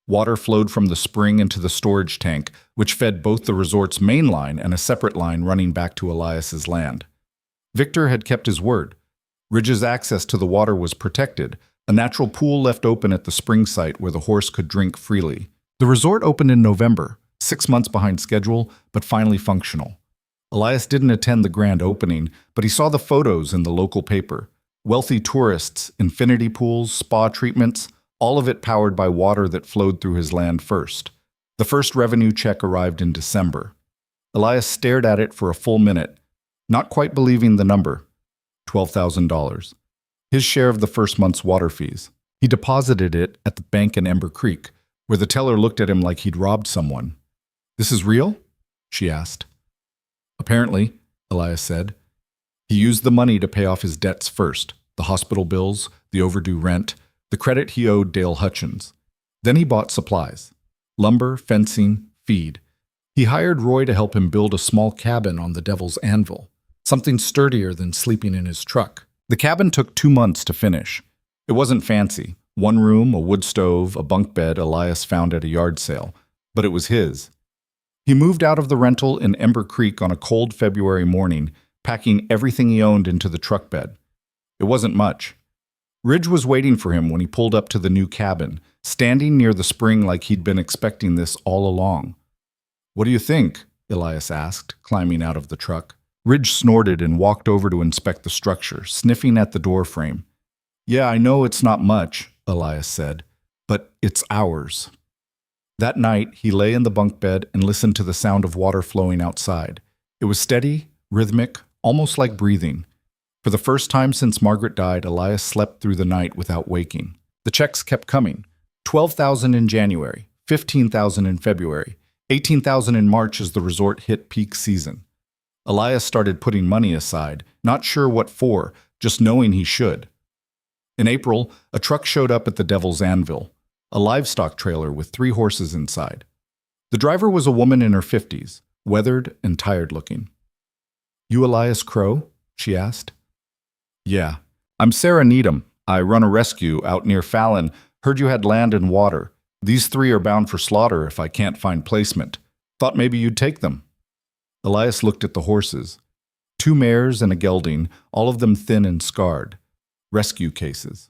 Water flowed from the spring into the storage tank, which fed both the resort's main line and a separate line running back to Elias's land. Victor had kept his word. Ridge's access to the water was protected, a natural pool left open at the spring site where the horse could drink freely. The resort opened in November, 6 months behind schedule, but finally functional. Elias didn't attend the grand opening, but he saw the photos in the local paper. Wealthy tourists, infinity pools, spa treatments, all of it powered by water that flowed through his land first. The first revenue check arrived in December. Elias stared at it for a full minute, not quite believing the number. $12,000. His share of the first month's water fees. He deposited it at the bank in Ember Creek, where the teller looked at him like he'd robbed someone. "This is real?" she asked. "Apparently," Elias said. He used the money to pay off his debts first, the hospital bills, the overdue rent, the credit he owed Dale Hutchins. Then he bought supplies: lumber, fencing, feed. He hired Roy to help him build a small cabin on the Devil's Anvil, something sturdier than sleeping in his truck. The cabin took 2 months to finish. It wasn't fancy. One room, a wood stove, a bunk bed Elias found at a yard sale, but it was his. He moved out of the rental in Ember Creek on a cold February morning, packing everything he owned into the truck bed. It wasn't much. Ridge was waiting for him when he pulled up to the new cabin, standing near the spring like he'd been expecting this all along. "What do you think?" Elias asked, climbing out of the truck. Ridge snorted and walked over to inspect the structure, sniffing at the door frame. "Yeah, I know it's not much," Elias said, "but it's ours." That night, he lay in the bunk bed and listened to the sound of water flowing outside. It was steady, rhythmic, almost like breathing. For the first time since Margaret died, Elias slept through the night without waking. The checks kept coming. $12,000 in January, $15,000 in February, $18,000 in March as the resort hit peak season. Elias started putting money aside, not sure what for, just knowing he should. In April, a truck showed up at the Devil's Anvil, a livestock trailer with 3 horses inside. The driver was a woman in her 50s, weathered and tired-looking. "You Elias Crow?" she asked. "Yeah. I'm Sarah Needham. I run a rescue out near Fallon. Heard you had land and water. These 3 are bound for slaughter if I can't find placement. Thought maybe you'd take them." Elias looked at the horses. 2 mares and a gelding, all of them thin and scarred. Rescue cases.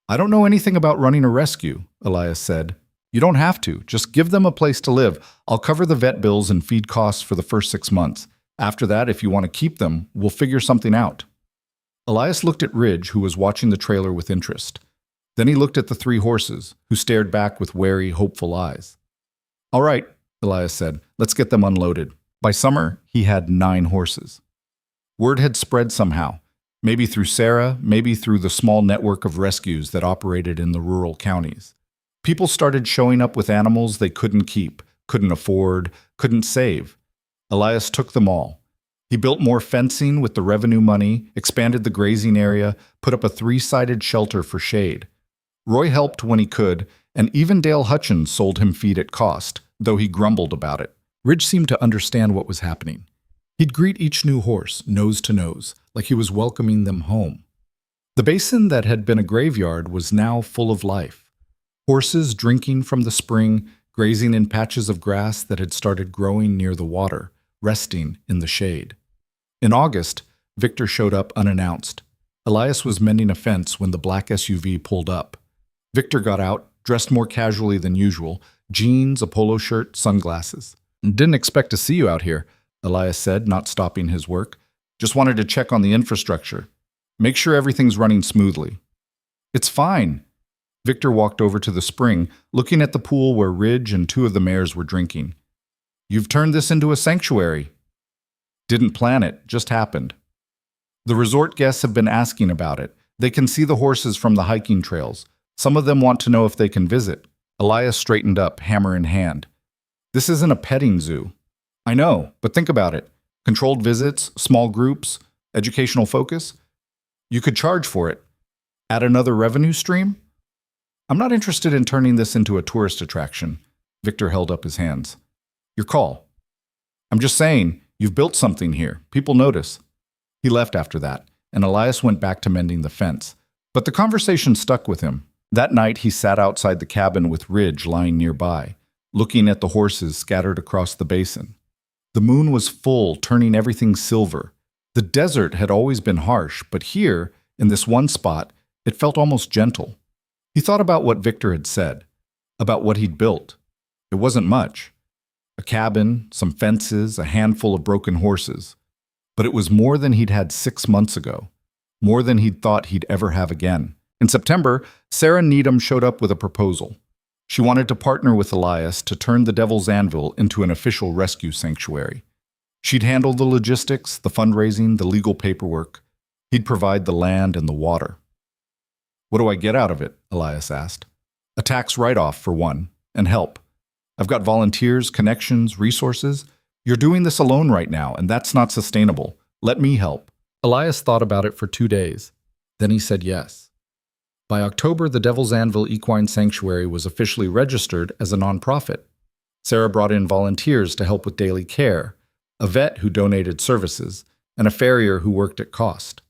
"I don't know anything about running a rescue," Elias said. "You don't have to. Just give them a place to live. I'll cover the vet bills and feed costs for the first 6 months. After that, if you want to keep them, we'll figure something out." Elias looked at Ridge, who was watching the trailer with interest. Then he looked at the 3 horses, who stared back with wary, hopeful eyes. "All right," Elias said. "Let's get them unloaded." By summer, he had 9 horses. Word had spread somehow, maybe through Sarah, maybe through the small network of rescues that operated in the rural counties. People started showing up with animals they couldn't keep, couldn't afford, couldn't save. Elias took them all. He built more fencing with the revenue money, expanded the grazing area, put up a 3-sided shelter for shade. Roy helped when he could, and even Dale Hutchins sold him feed at cost, though he grumbled about it. Ridge seemed to understand what was happening. He'd greet each new horse, nose to nose, like he was welcoming them home. The basin that had been a graveyard was now full of life. Horses drinking from the spring, grazing in patches of grass that had started growing near the water, resting in the shade. In August, Victor showed up unannounced. Elias was mending a fence when the black SUV pulled up. Victor got out, dressed more casually than usual, jeans, a polo shirt, sunglasses. "Didn't expect to see you out here," Elias said, not stopping his work. "Just wanted to check on the infrastructure. Make sure everything's running smoothly." "It's fine." Victor walked over to the spring, looking at the pool where Ridge and 2 of the mares were drinking. "You've turned this into a sanctuary." "Didn't plan it, just happened." The resort guests have been asking about it. They can see the horses from the hiking trails. Some of them want to know if they can visit. Elias straightened up, hammer in hand. "This isn't a petting zoo." "I know, but think about it. Controlled visits, small groups, educational focus. You could charge for it. Add another revenue stream?" "I'm not interested in turning this into a tourist attraction." Victor held up his hands. "Your call." "I'm just saying, you've built something here. People notice." He left after that, and Elias went back to mending the fence. But the conversation stuck with him. That night he sat outside the cabin with Ridge lying nearby, looking at the horses scattered across the basin. The moon was full, turning everything silver. The desert had always been harsh, but here, in this one spot, it felt almost gentle. He thought about what Victor had said, about what he'd built. It wasn't much. A cabin, some fences, a handful of broken horses. But it was more than he'd had 6 months ago, more than he'd thought he'd ever have again. In September, Sarah Needham showed up with a proposal. She wanted to partner with Elias to turn the Devil's Anvil into an official rescue sanctuary. She'd handle the logistics, the fundraising, the legal paperwork. He'd provide the land and the water. "What do I get out of it?" Elias asked. "A tax write-off, for one, and help. I've got volunteers, connections, resources. You're doing this alone right now, and that's not sustainable. Let me help." Elias thought about it for 2 days. Then he said yes. By October, the Devil's Anvil Equine Sanctuary was officially registered as a nonprofit. Sarah brought in volunteers to help with daily care, a vet who donated services, and a farrier who worked at cost.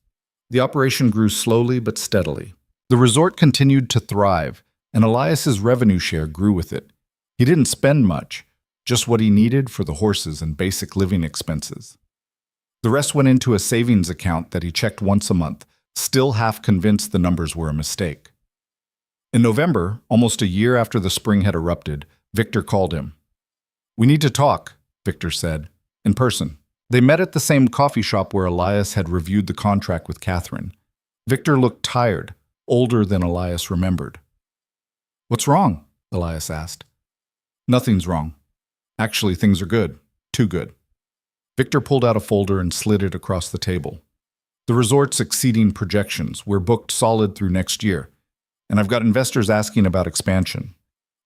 The operation grew slowly but steadily. The resort continued to thrive, and Elias's revenue share grew with it. He didn't spend much, just what he needed for the horses and basic living expenses. The rest went into a savings account that he checked once a month, still half convinced the numbers were a mistake. In November, almost a year after the spring had erupted, Victor called him. "We need to talk," Victor said, "in person." They met at the same coffee shop where Elias had reviewed the contract with Catherine. Victor looked tired, older than Elias remembered. "What's wrong?" Elias asked. "Nothing's wrong. Actually, things are good. Too good." Victor pulled out a folder and slid it across the table. "The resort's exceeding projections. We're booked solid through next year. And I've got investors asking about expansion."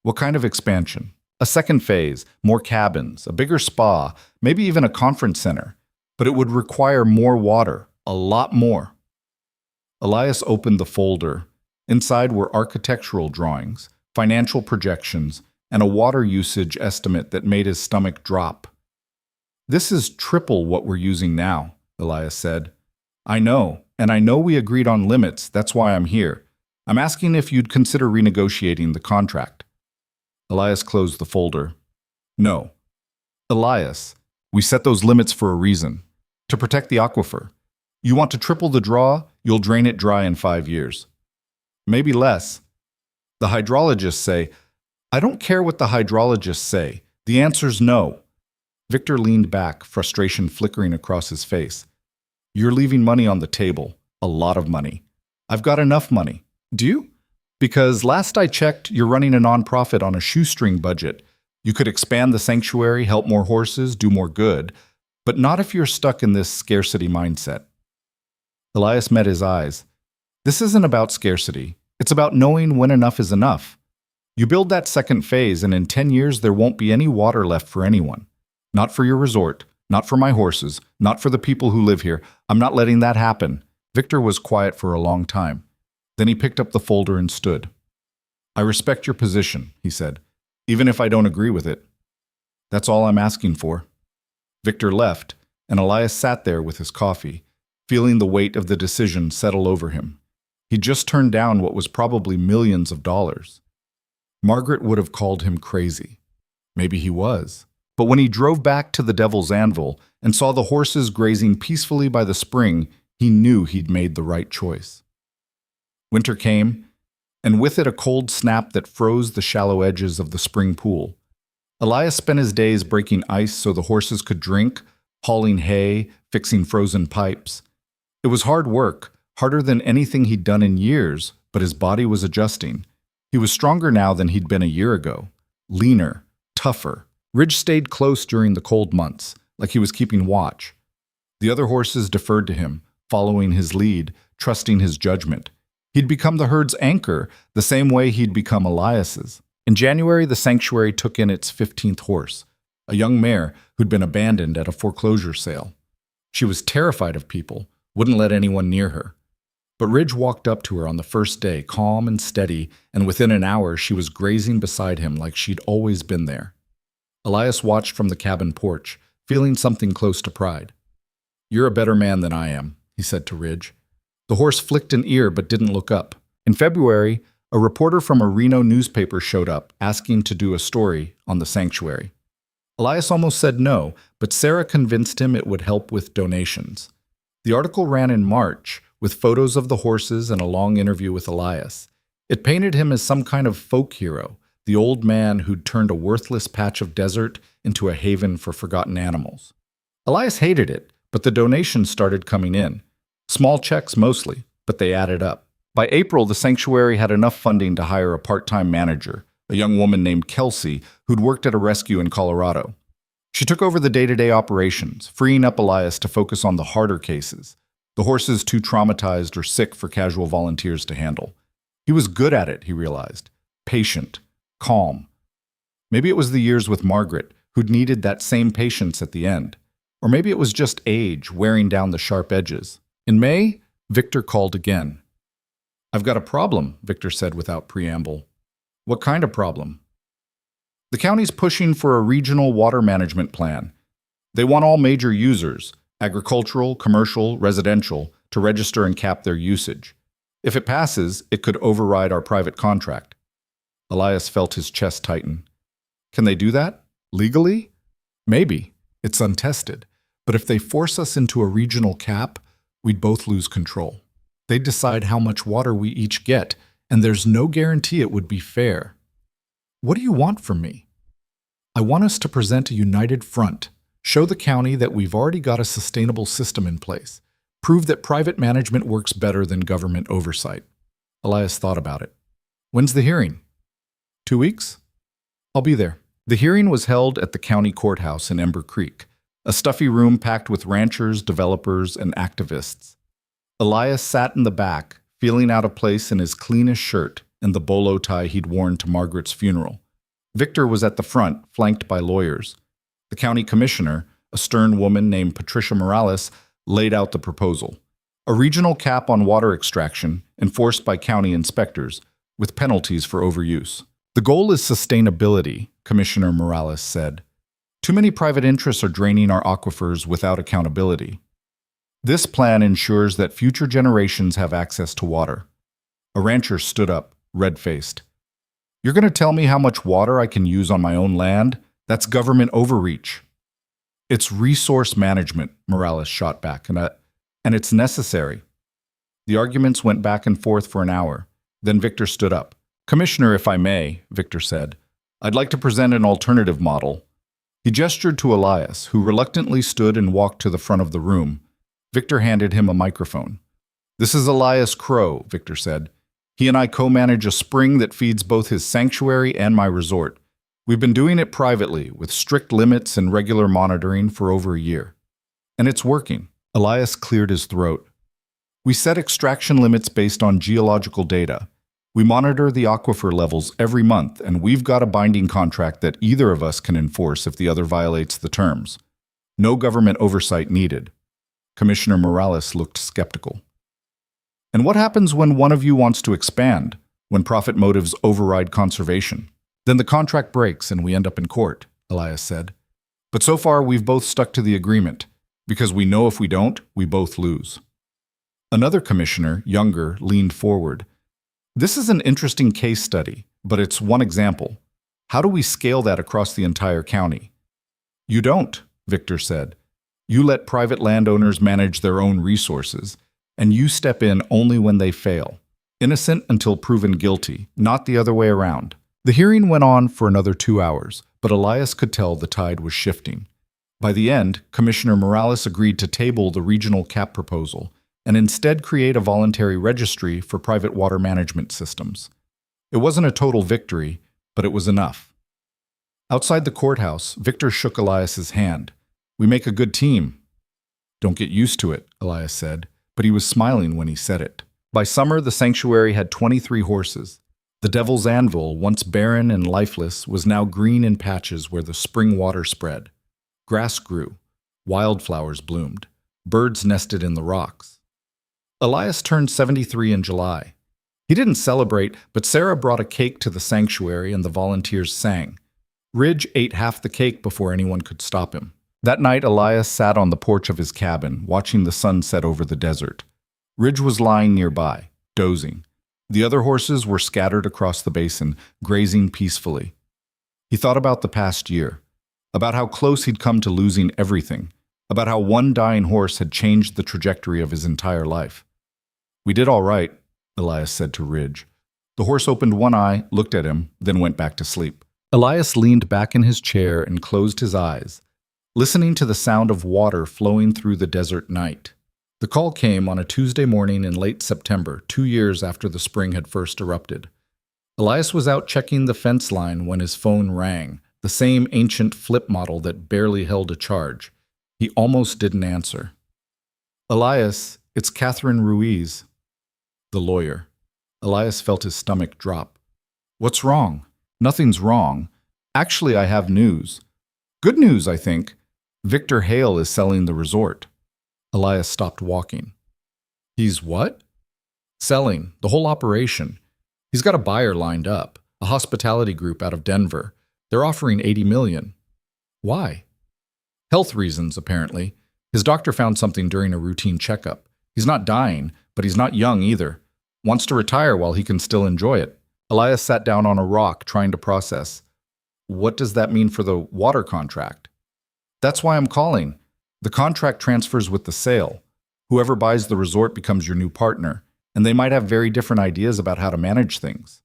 "What kind of expansion?" "A second phase, more cabins, a bigger spa, maybe even a conference center. But it would require more water, a lot more." Elias opened the folder. Inside were architectural drawings, financial projections, and a water usage estimate that made his stomach drop. "This is triple what we're using now," Elias said. "I know, and I know we agreed on limits. That's why I'm here. I'm asking if you'd consider renegotiating the contract." Elias closed the folder. "No. Elias, we set those limits for a reason. To protect the aquifer. You want to triple the draw, you'll drain it dry in 5 years. Maybe less. The hydrologists say, I don't care what the hydrologists say. The answer's no." Victor leaned back, frustration flickering across his face. "You're leaving money on the table. A lot of money. I've got enough money. Do you? Because last I checked, you're running a nonprofit on a shoestring budget. You could expand the sanctuary, help more horses, do more good, but not if you're stuck in this scarcity mindset." Elias met his eyes. "This isn't about scarcity. It's about knowing when enough is enough. You build that second phase, and in 10 years there won't be any water left for anyone. Not for your resort, not for my horses, not for the people who live here. I'm not letting that happen." Victor was quiet for a long time. Then he picked up the folder and stood. "I respect your position," he said, "even if I don't agree with it. That's all I'm asking for." Victor left, and Elias sat there with his coffee, feeling the weight of the decision settle over him. He just turned down what was probably millions of dollars. Margaret would have called him crazy. Maybe he was. But when he drove back to the Devil's Anvil and saw the horses grazing peacefully by the spring, he knew he'd made the right choice. Winter came, and with it a cold snap that froze the shallow edges of the spring pool. Elias spent his days breaking ice so the horses could drink, hauling hay, fixing frozen pipes. It was hard work, harder than anything he'd done in years, but his body was adjusting. He was stronger now than he'd been a year ago, leaner, tougher. Ridge stayed close during the cold months, like he was keeping watch. The other horses deferred to him, following his lead, trusting his judgment. He'd become the herd's anchor, the same way he'd become Elias's. In January, the sanctuary took in its 15th horse, a young mare who'd been abandoned at a foreclosure sale. She was terrified of people, wouldn't let anyone near her. But Ridge walked up to her on the first day, calm and steady, and within an hour she was grazing beside him like she'd always been there. Elias watched from the cabin porch, feeling something close to pride. "You're a better man than I am," he said to Ridge. The horse flicked an ear but didn't look up. In February, a reporter from a Reno newspaper showed up, asking to do a story on the sanctuary. Elias almost said no, but Sarah convinced him it would help with donations. The article ran in March with photos of the horses and a long interview with Elias. It painted him as some kind of folk hero, the old man who'd turned a worthless patch of desert into a haven for forgotten animals. Elias hated it, but the donations started coming in. Small checks mostly, but they added up. By April, the sanctuary had enough funding to hire a part-time manager, a young woman named Kelsey, who'd worked at a rescue in Colorado. She took over the day-to-day operations, freeing up Elias to focus on the harder cases, the horses too traumatized or sick for casual volunteers to handle. He was good at it, he realized. Patient, calm. Maybe it was the years with Margaret, who'd needed that same patience at the end. Or maybe it was just age wearing down the sharp edges. In May, Victor called again. "I've got a problem," Victor said without preamble. "What kind of problem?" "The county's pushing for a regional water management plan. They want all major users, agricultural, commercial, residential, to register and cap their usage. If it passes, it could override our private contract." Elias felt his chest tighten. "Can they do that? Legally?" "Maybe. It's untested. But if they force us into a regional cap, we'd both lose control. They'd decide how much water we each get, and there's no guarantee it would be fair." "What do you want from me?" "I want us to present a united front, show the county that we've already got a sustainable system in place, prove that private management works better than government oversight." Elias thought about it. "When's the hearing?" 2 weeks? "I'll be there." The hearing was held at the county courthouse in Ember Creek, a stuffy room packed with ranchers, developers, and activists. Elias sat in the back, feeling out of place in his cleanest shirt and the bolo tie he'd worn to Margaret's funeral. Victor was at the front, flanked by lawyers. The county commissioner, a stern woman named Patricia Morales, laid out the proposal. A regional cap on water extraction, enforced by county inspectors, with penalties for overuse. "The goal is sustainability," Commissioner Morales said. "Too many private interests are draining our aquifers without accountability. This plan ensures that future generations have access to water." A rancher stood up, red-faced. "You're going to tell me how much water I can use on my own land? That's government overreach." "It's resource management," Morales shot back, and it's necessary." The arguments went back and forth for an hour. Then Victor stood up. "Commissioner, if I may," Victor said, "I'd like to present an alternative model." He gestured to Elias, who reluctantly stood and walked to the front of the room. Victor handed him a microphone. "This is Elias Crow," Victor said. "He and I co-manage a spring that feeds both his sanctuary and my resort. We've been doing it privately, with strict limits and regular monitoring for over a year. And it's working." Elias cleared his throat. "We set extraction limits based on geological data. We monitor the aquifer levels every month, and we've got a binding contract that either of us can enforce if the other violates the terms. No government oversight needed." Commissioner Morales looked skeptical. "And what happens when one of you wants to expand, when profit motives override conservation?" "Then the contract breaks and we end up in court," Elias said. "But so far we've both stuck to the agreement, because we know if we don't, we both lose." Another commissioner, younger, leaned forward. "This is an interesting case study, but it's one example. How do we scale that across the entire county?" "You don't," Victor said. "You let private landowners manage their own resources, and you step in only when they fail. Innocent until proven guilty, not the other way around." The hearing went on for another 2 hours, but Elias could tell the tide was shifting. By the end, Commissioner Morales agreed to table the regional cap proposal and instead create a voluntary registry for private water management systems. It wasn't a total victory, but it was enough. Outside the courthouse, Victor shook Elias's hand. "We make a good team." "Don't get used to it," Elias said, but he was smiling when he said it. By summer, the sanctuary had 23 horses. The Devil's Anvil, once barren and lifeless, was now green in patches where the spring water spread. Grass grew. Wildflowers bloomed. Birds nested in the rocks. Elias turned 73 in July. He didn't celebrate, but Sarah brought a cake to the sanctuary and the volunteers sang. Ridge ate half the cake before anyone could stop him. That night, Elias sat on the porch of his cabin, watching the sun set over the desert. Ridge was lying nearby, dozing. The other horses were scattered across the basin, grazing peacefully. He thought about the past year, about how close he'd come to losing everything, about how one dying horse had changed the trajectory of his entire life. "We did all right," Elias said to Ridge. The horse opened one eye, looked at him, then went back to sleep. Elias leaned back in his chair and closed his eyes, listening to the sound of water flowing through the desert night. The call came on a Tuesday morning in late September, 2 years after the spring had first erupted. Elias was out checking the fence line when his phone rang, the same ancient flip model that barely held a charge. He almost didn't answer. "Elias, it's Catherine Ruiz." The lawyer. Elias felt his stomach drop. "What's wrong?" "Nothing's wrong. Actually, I have news. Good news, I think. Victor Hale is selling the resort." Elias stopped walking. "He's what?" "Selling. The whole operation. He's got a buyer lined up, a hospitality group out of Denver. They're offering $80 million. Why?" "Health reasons, apparently. His doctor found something during a routine checkup. He's not dying, but he's not young either. Wants to retire while he can still enjoy it." Elias sat down on a rock, trying to process. "What does that mean for the water contract?" "That's why I'm calling. The contract transfers with the sale. Whoever buys the resort becomes your new partner, and they might have very different ideas about how to manage things."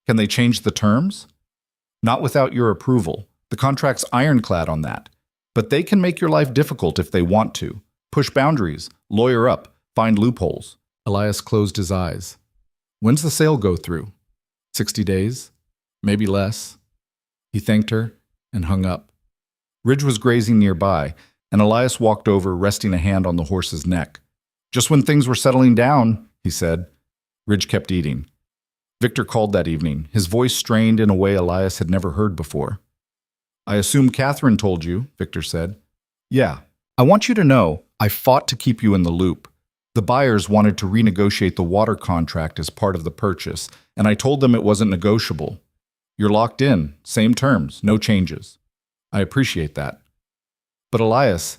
"Can they change the terms?" "Not without your approval. The contract's ironclad on that. But they can make your life difficult if they want to. Push boundaries, lawyer up, find loopholes." Elias closed his eyes. "When's the sale go through?" 60 days? Maybe less." He thanked her and hung up. Ridge was grazing nearby, and Elias walked over, resting a hand on the horse's neck. "Just when things were settling down," he said. Ridge kept eating. Victor called that evening, his voice strained in a way Elias had never heard before. "I assume Catherine told you," Victor said. "Yeah. I want you to know, I fought to keep you in the loop. The buyers wanted to renegotiate the water contract as part of the purchase, and I told them it wasn't negotiable. You're locked in, same terms, no changes. I appreciate that. But Elias,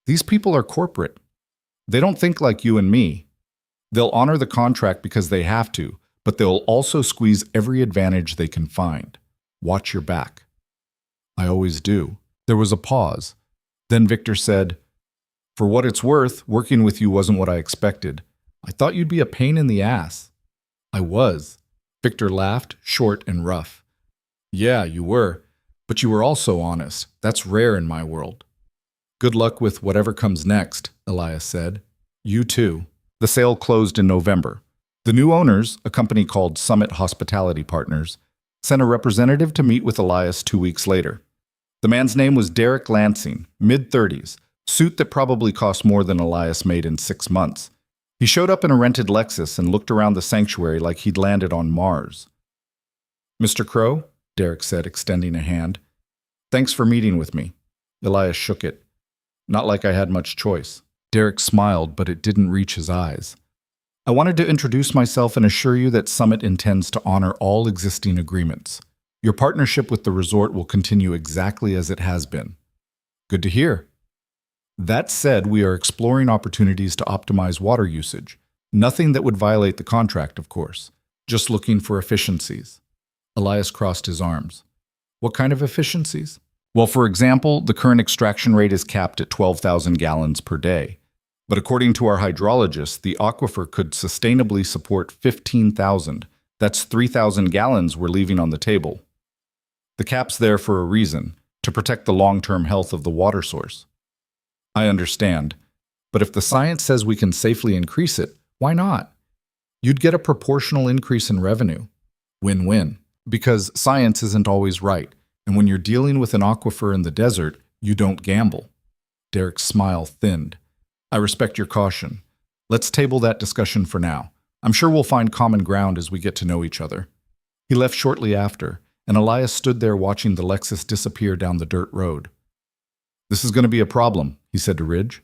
these people are corporate. They don't think like you and me. They'll honor the contract because they have to, but they'll also squeeze every advantage they can find. Watch your back." "I always do." There was a pause. Then Victor said, "For what it's worth, working with you wasn't what I expected. I thought you'd be a pain in the ass." "I was." Victor laughed, short and rough. "Yeah, you were. But you were also honest. That's rare in my world." "Good luck with whatever comes next," Elias said. "You too." The sale closed in November. The new owners, a company called Summit Hospitality Partners, sent a representative to meet with Elias 2 weeks later. The man's name was Derek Lansing, mid-30s, suit that probably cost more than Elias made in 6 months. He showed up in a rented Lexus and looked around the sanctuary like he'd landed on Mars. "Mr. Crow," Derek said, extending a hand. "Thanks for meeting with me." Elias shook it. "Not like I had much choice." Derek smiled, but it didn't reach his eyes. "I wanted to introduce myself and assure you that Summit intends to honor all existing agreements. Your partnership with the resort will continue exactly as it has been." "Good to hear." "That said, we are exploring opportunities to optimize water usage. Nothing that would violate the contract, of course. Just looking for efficiencies." Elias crossed his arms. "What kind of efficiencies?" "Well, for example, the current extraction rate is capped at 12,000 gallons per day. But according to our hydrologist, the aquifer could sustainably support 15,000. That's 3,000 gallons we're leaving on the table. The cap's there for a reason, to protect the long-term health of the water source." "I understand. But if the science says we can safely increase it, why not? You'd get a proportional increase in revenue. Win-win. Because science isn't always right, and when you're dealing with an aquifer in the desert, you don't gamble." Derek's smile thinned. "I respect your caution. Let's table that discussion for now. I'm sure we'll find common ground as we get to know each other." He left shortly after, and Elias stood there watching the Lexus disappear down the dirt road. "This is going to be a problem," he said to Ridge.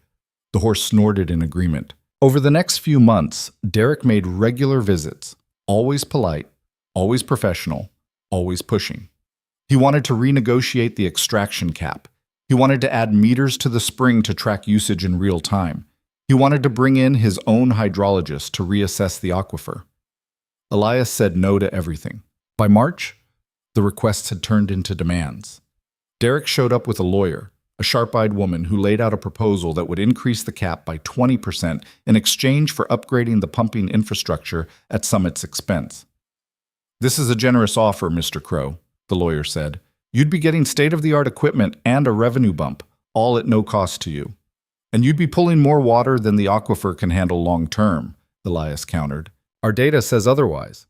The horse snorted in agreement. Over the next few months, Derek made regular visits, always polite, always professional, always pushing. He wanted to renegotiate the extraction cap. He wanted to add meters to the spring to track usage in real time. He wanted to bring in his own hydrologist to reassess the aquifer. Elias said no to everything. By March, the requests had turned into demands. Derek showed up with a lawyer, a sharp-eyed woman who laid out a proposal that would increase the cap by 20% in exchange for upgrading the pumping infrastructure at Summit's expense. "This is a generous offer, Mr. Crow," the lawyer said. "You'd be getting state-of-the-art equipment and a revenue bump, all at no cost to you. And you'd be pulling more water than the aquifer can handle long-term," Elias countered. "Our data says otherwise."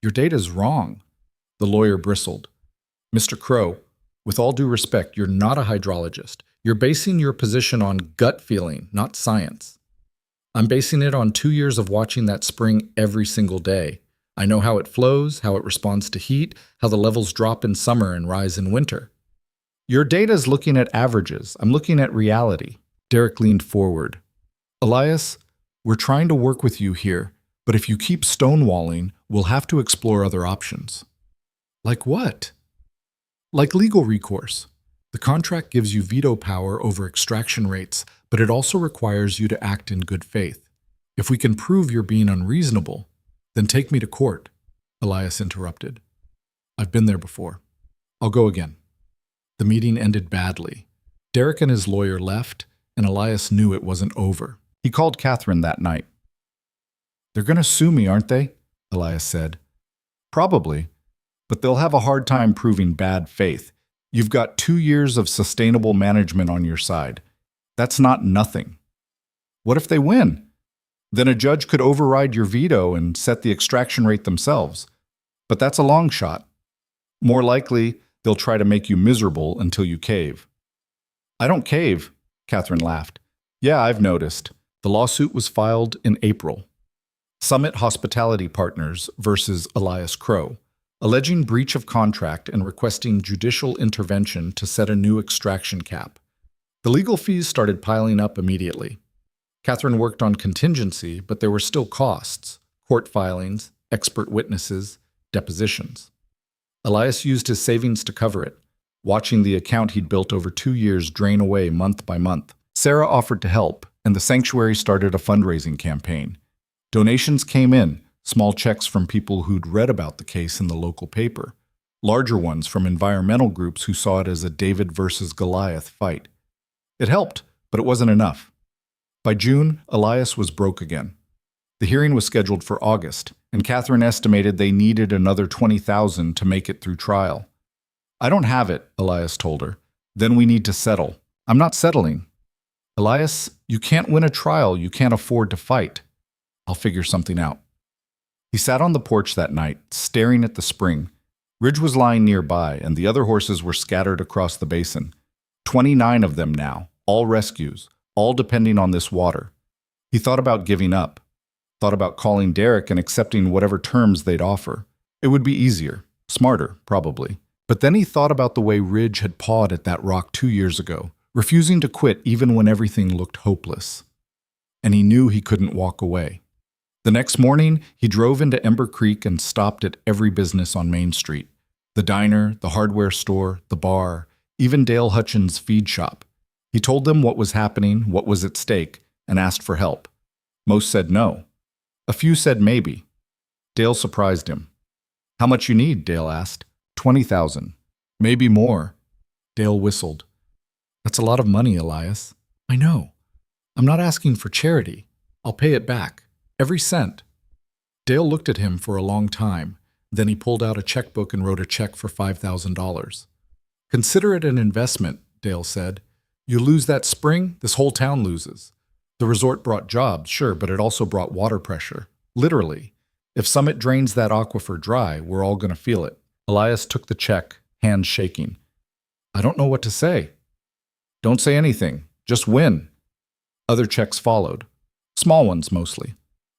"Your data's wrong," the lawyer bristled. "Mr. Crow, with all due respect, you're not a hydrologist. You're basing your position on gut feeling, not science. I'm basing it on 2 years of watching that spring every single day. I know how it flows, how it responds to heat, how the levels drop in summer and rise in winter. Your data's looking at averages. I'm looking at reality." Derek leaned forward. "Elias, we're trying to work with you here, but if you keep stonewalling, we'll have to explore other options." "Like what?" "Like legal recourse. The contract gives you veto power over extraction rates, but it also requires you to act in good faith. If we can prove you're being unreasonable, then take me to court," Elias interrupted. "I've been there before. I'll go again." The meeting ended badly. Derek and his lawyer left, and Elias knew it wasn't over. He called Catherine that night. "They're going to sue me, aren't they?" Elias said. "Probably, but they'll have a hard time proving bad faith. You've got 2 years of sustainable management on your side. That's not nothing." "What if they win? Then a judge could override your veto and set the extraction rate themselves. But that's a long shot. More likely, they'll try to make you miserable until you cave." "I don't cave," Catherine laughed. "Yeah, I've noticed. The lawsuit was filed in April. Summit Hospitality Partners versus Elias Crow, alleging breach of contract and requesting judicial intervention to set a new extraction cap. The legal fees started piling up immediately. Catherine worked on contingency, but there were still costs: court filings, expert witnesses, depositions. Elias used his savings to cover it, watching the account he'd built over 2 years drain away month by month. Sarah offered to help, and the sanctuary started a fundraising campaign. Donations came in, small checks from people who'd read about the case in the local paper, larger ones from environmental groups who saw it as a David versus Goliath fight. It helped, but it wasn't enough. By June, Elias was broke again. The hearing was scheduled for August, and Catherine estimated they needed another $20,000 to make it through trial. "I don't have it," Elias told her. "Then we need to settle." "I'm not settling." "Elias, you can't win a trial you can't afford to fight." "I'll figure something out." He sat on the porch that night, staring at the spring. Ridge was lying nearby, and the other horses were scattered across the basin. 29 of them now, all rescues, all depending on this water. He thought about giving up, thought about calling Derek and accepting whatever terms they'd offer. It would be easier, smarter, probably. But then he thought about the way Ridge had pawed at that rock 2 years ago, refusing to quit even when everything looked hopeless. And he knew he couldn't walk away. The next morning, he drove into Ember Creek and stopped at every business on Main Street. The diner, the hardware store, the bar, even Dale Hutchins' feed shop. He told them what was happening, what was at stake, and asked for help. Most said no. A few said maybe. Dale surprised him. "How much you need?" Dale asked. $20,000. "Maybe more." Dale whistled. "That's a lot of money, Elias." "I know. I'm not asking for charity. I'll pay it back. Every cent." Dale looked at him for a long time. Then he pulled out a checkbook and wrote a check for $5,000. "Consider it an investment," Dale said. "You lose that spring, this whole town loses. The resort brought jobs, sure, but it also brought water pressure. Literally. If Summit drains that aquifer dry, we're all going to feel it." Elias took the check, hands shaking. "I don't know what to say." "Don't say anything. Just win." Other checks followed. Small ones, mostly.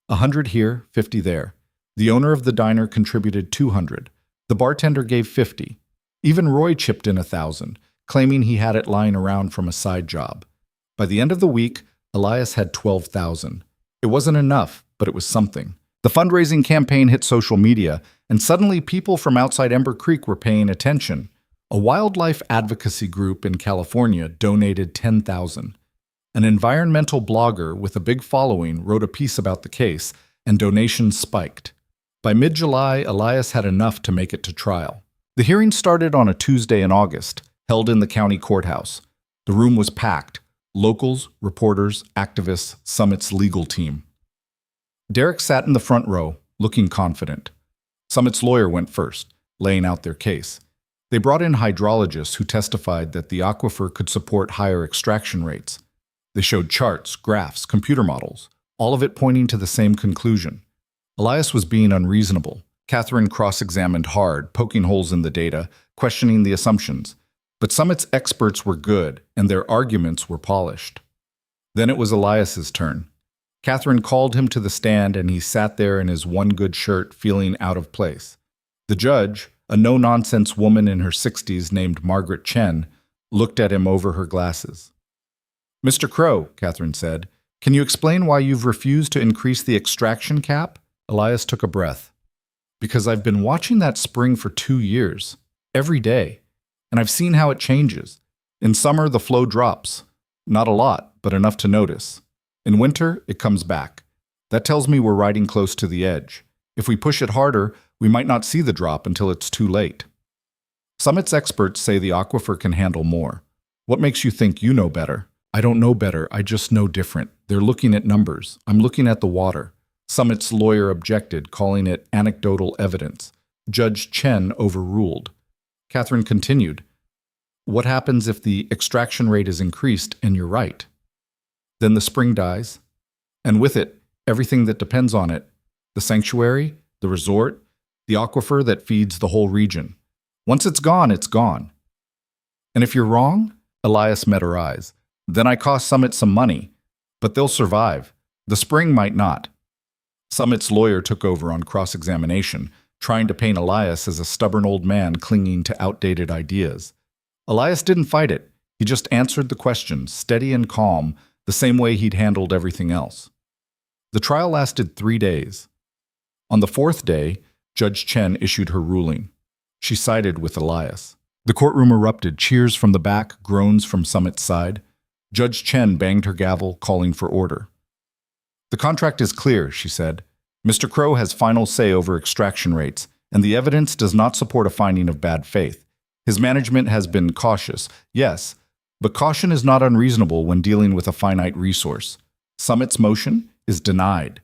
100 here, 50 there. The owner of the diner contributed 200. The bartender gave 50. Even Roy chipped in 1,000, claiming he had it lying around from a side job. By the end of the week, Elias had 12,000. It wasn't enough, but it was something. The fundraising campaign hit social media, and suddenly people from outside Ember Creek were paying attention. A wildlife advocacy group in California donated 10,000. An environmental blogger with a big following wrote a piece about the case, and donations spiked. By mid-July, Elias had enough to make it to trial. The hearing started on a Tuesday in August, held in the county courthouse. The room was packed. Locals, reporters, activists, Summit's legal team. Derek sat in the front row, looking confident. Summit's lawyer went first, laying out their case. They brought in hydrologists who testified that the aquifer could support higher extraction rates. They showed charts, graphs, computer models, all of it pointing to the same conclusion. Elias was being unreasonable. Catherine cross-examined hard, poking holes in the data, questioning the assumptions. But Summit's experts were good, and their arguments were polished. Then it was Elias's turn. Catherine called him to the stand, and he sat there in his one good shirt, feeling out of place. The judge, a no-nonsense woman in her 60s named Margaret Chen, looked at him over her glasses. "Mr. Crow," Catherine said, "can you explain why you've refused to increase the extraction cap?" Elias took a breath. "Because I've been watching that spring for 2 years, every day, and I've seen how it changes. In summer, the flow drops. Not a lot, but enough to notice. In winter, it comes back. That tells me we're riding close to the edge. If we push it harder, we might not see the drop until it's too late." Summit's experts say the aquifer can handle more. What makes you think you know better? "I don't know better, I just know different. They're looking at numbers. I'm looking at the water." Summit's lawyer objected, calling it anecdotal evidence. Judge Chen overruled. Catherine continued, "What happens if the extraction rate is increased and you're right? Then the spring dies, and with it, everything that depends on it, the sanctuary, the resort, the aquifer that feeds the whole region. Once it's gone, it's gone. And if you're wrong," Elias met her eyes, "then I cost Summit some money, but they'll survive. The spring might not." Summit's lawyer took over on cross-examination, trying to paint Elias as a stubborn old man clinging to outdated ideas. Elias didn't fight it. He just answered the questions, steady and calm, the same way he'd handled everything else. The trial lasted 3 days. On the 4th day, Judge Chen issued her ruling. She sided with Elias. The courtroom erupted, cheers from the back, groans from Summit's side. Judge Chen banged her gavel, calling for order. "The contract is clear," she said. "Mr. Crow has final say over extraction rates, and the evidence does not support a finding of bad faith. His management has been cautious, yes, but caution is not unreasonable when dealing with a finite resource. Summit's motion is denied."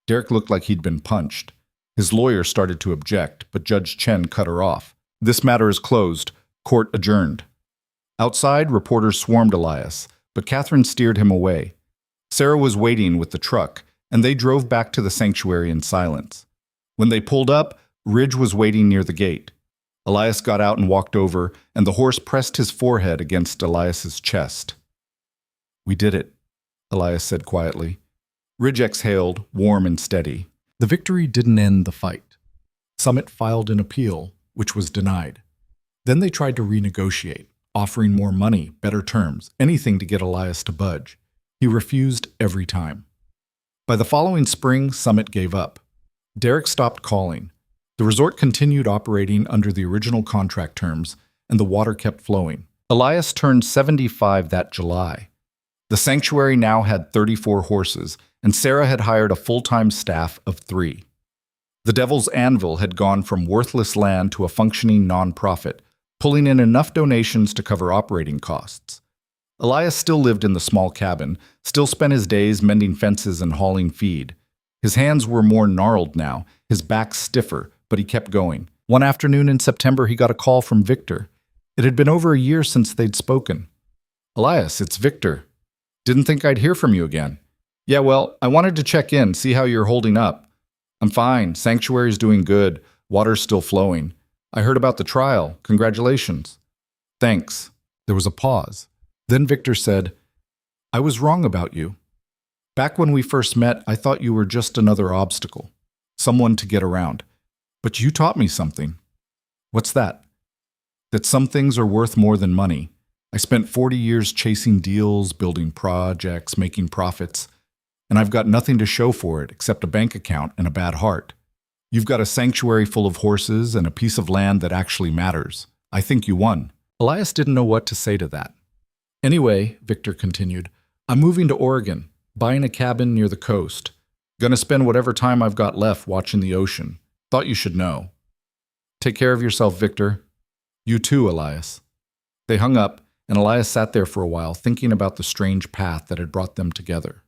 Derek looked like he'd been punched. His lawyer started to object, but Judge Chen cut her off. "This matter is closed. Court adjourned." Outside, reporters swarmed Elias, but Catherine steered him away. Sarah was waiting with the truck, and they drove back to the sanctuary in silence. When they pulled up, Ridge was waiting near the gate. Elias got out and walked over, and the horse pressed his forehead against Elias's chest. "We did it," Elias said quietly. Ridge exhaled, warm and steady. The victory didn't end the fight. Summit filed an appeal, which was denied. Then they tried to renegotiate, offering more money, better terms, anything to get Elias to budge. He refused every time. By the following spring, Summit gave up. Derek stopped calling. The resort continued operating under the original contract terms, and the water kept flowing. Elias turned 75 that July. The sanctuary now had 34 horses, and Sarah had hired a full-time staff of 3. The Devil's Anvil had gone from worthless land to a functioning nonprofit, pulling in enough donations to cover operating costs. Elias still lived in the small cabin, still spent his days mending fences and hauling feed. His hands were more gnarled now, his back stiffer, but he kept going. One afternoon in September, he got a call from Victor. It had been over a year since they'd spoken. "Elias, it's Victor. Didn't think I'd hear from you again." "Yeah, well, I wanted to check in, see how you're holding up." "I'm fine. Sanctuary's doing good. Water's still flowing. I heard about the trial. Congratulations." "Thanks." There was a pause. Then Victor said, "I was wrong about you. Back when we first met, I thought you were just another obstacle, someone to get around. But you taught me something." "What's that?" "That some things are worth more than money. I spent 40 years chasing deals, building projects, making profits, and I've got nothing to show for it except a bank account and a bad heart. You've got a sanctuary full of horses and a piece of land that actually matters. I think you won." Elias didn't know what to say to that. "Anyway," Victor continued, "I'm moving to Oregon, buying a cabin near the coast. Gonna spend whatever time I've got left watching the ocean. Thought you should know." "Take care of yourself, Victor." "You too, Elias." They hung up, and Elias sat there for a while thinking about the strange path that had brought them together.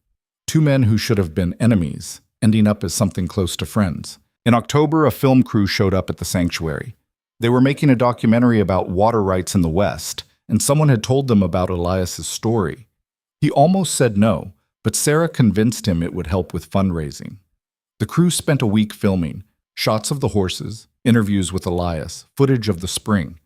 Two men who should have been enemies, ending up as something close to friends. In October, a film crew showed up at the sanctuary. They were making a documentary about water rights in the West, and someone had told them about Elias's story. He almost said no, but Sarah convinced him it would help with fundraising. The crew spent a week filming, shots of the horses, interviews with Elias, footage of the spring.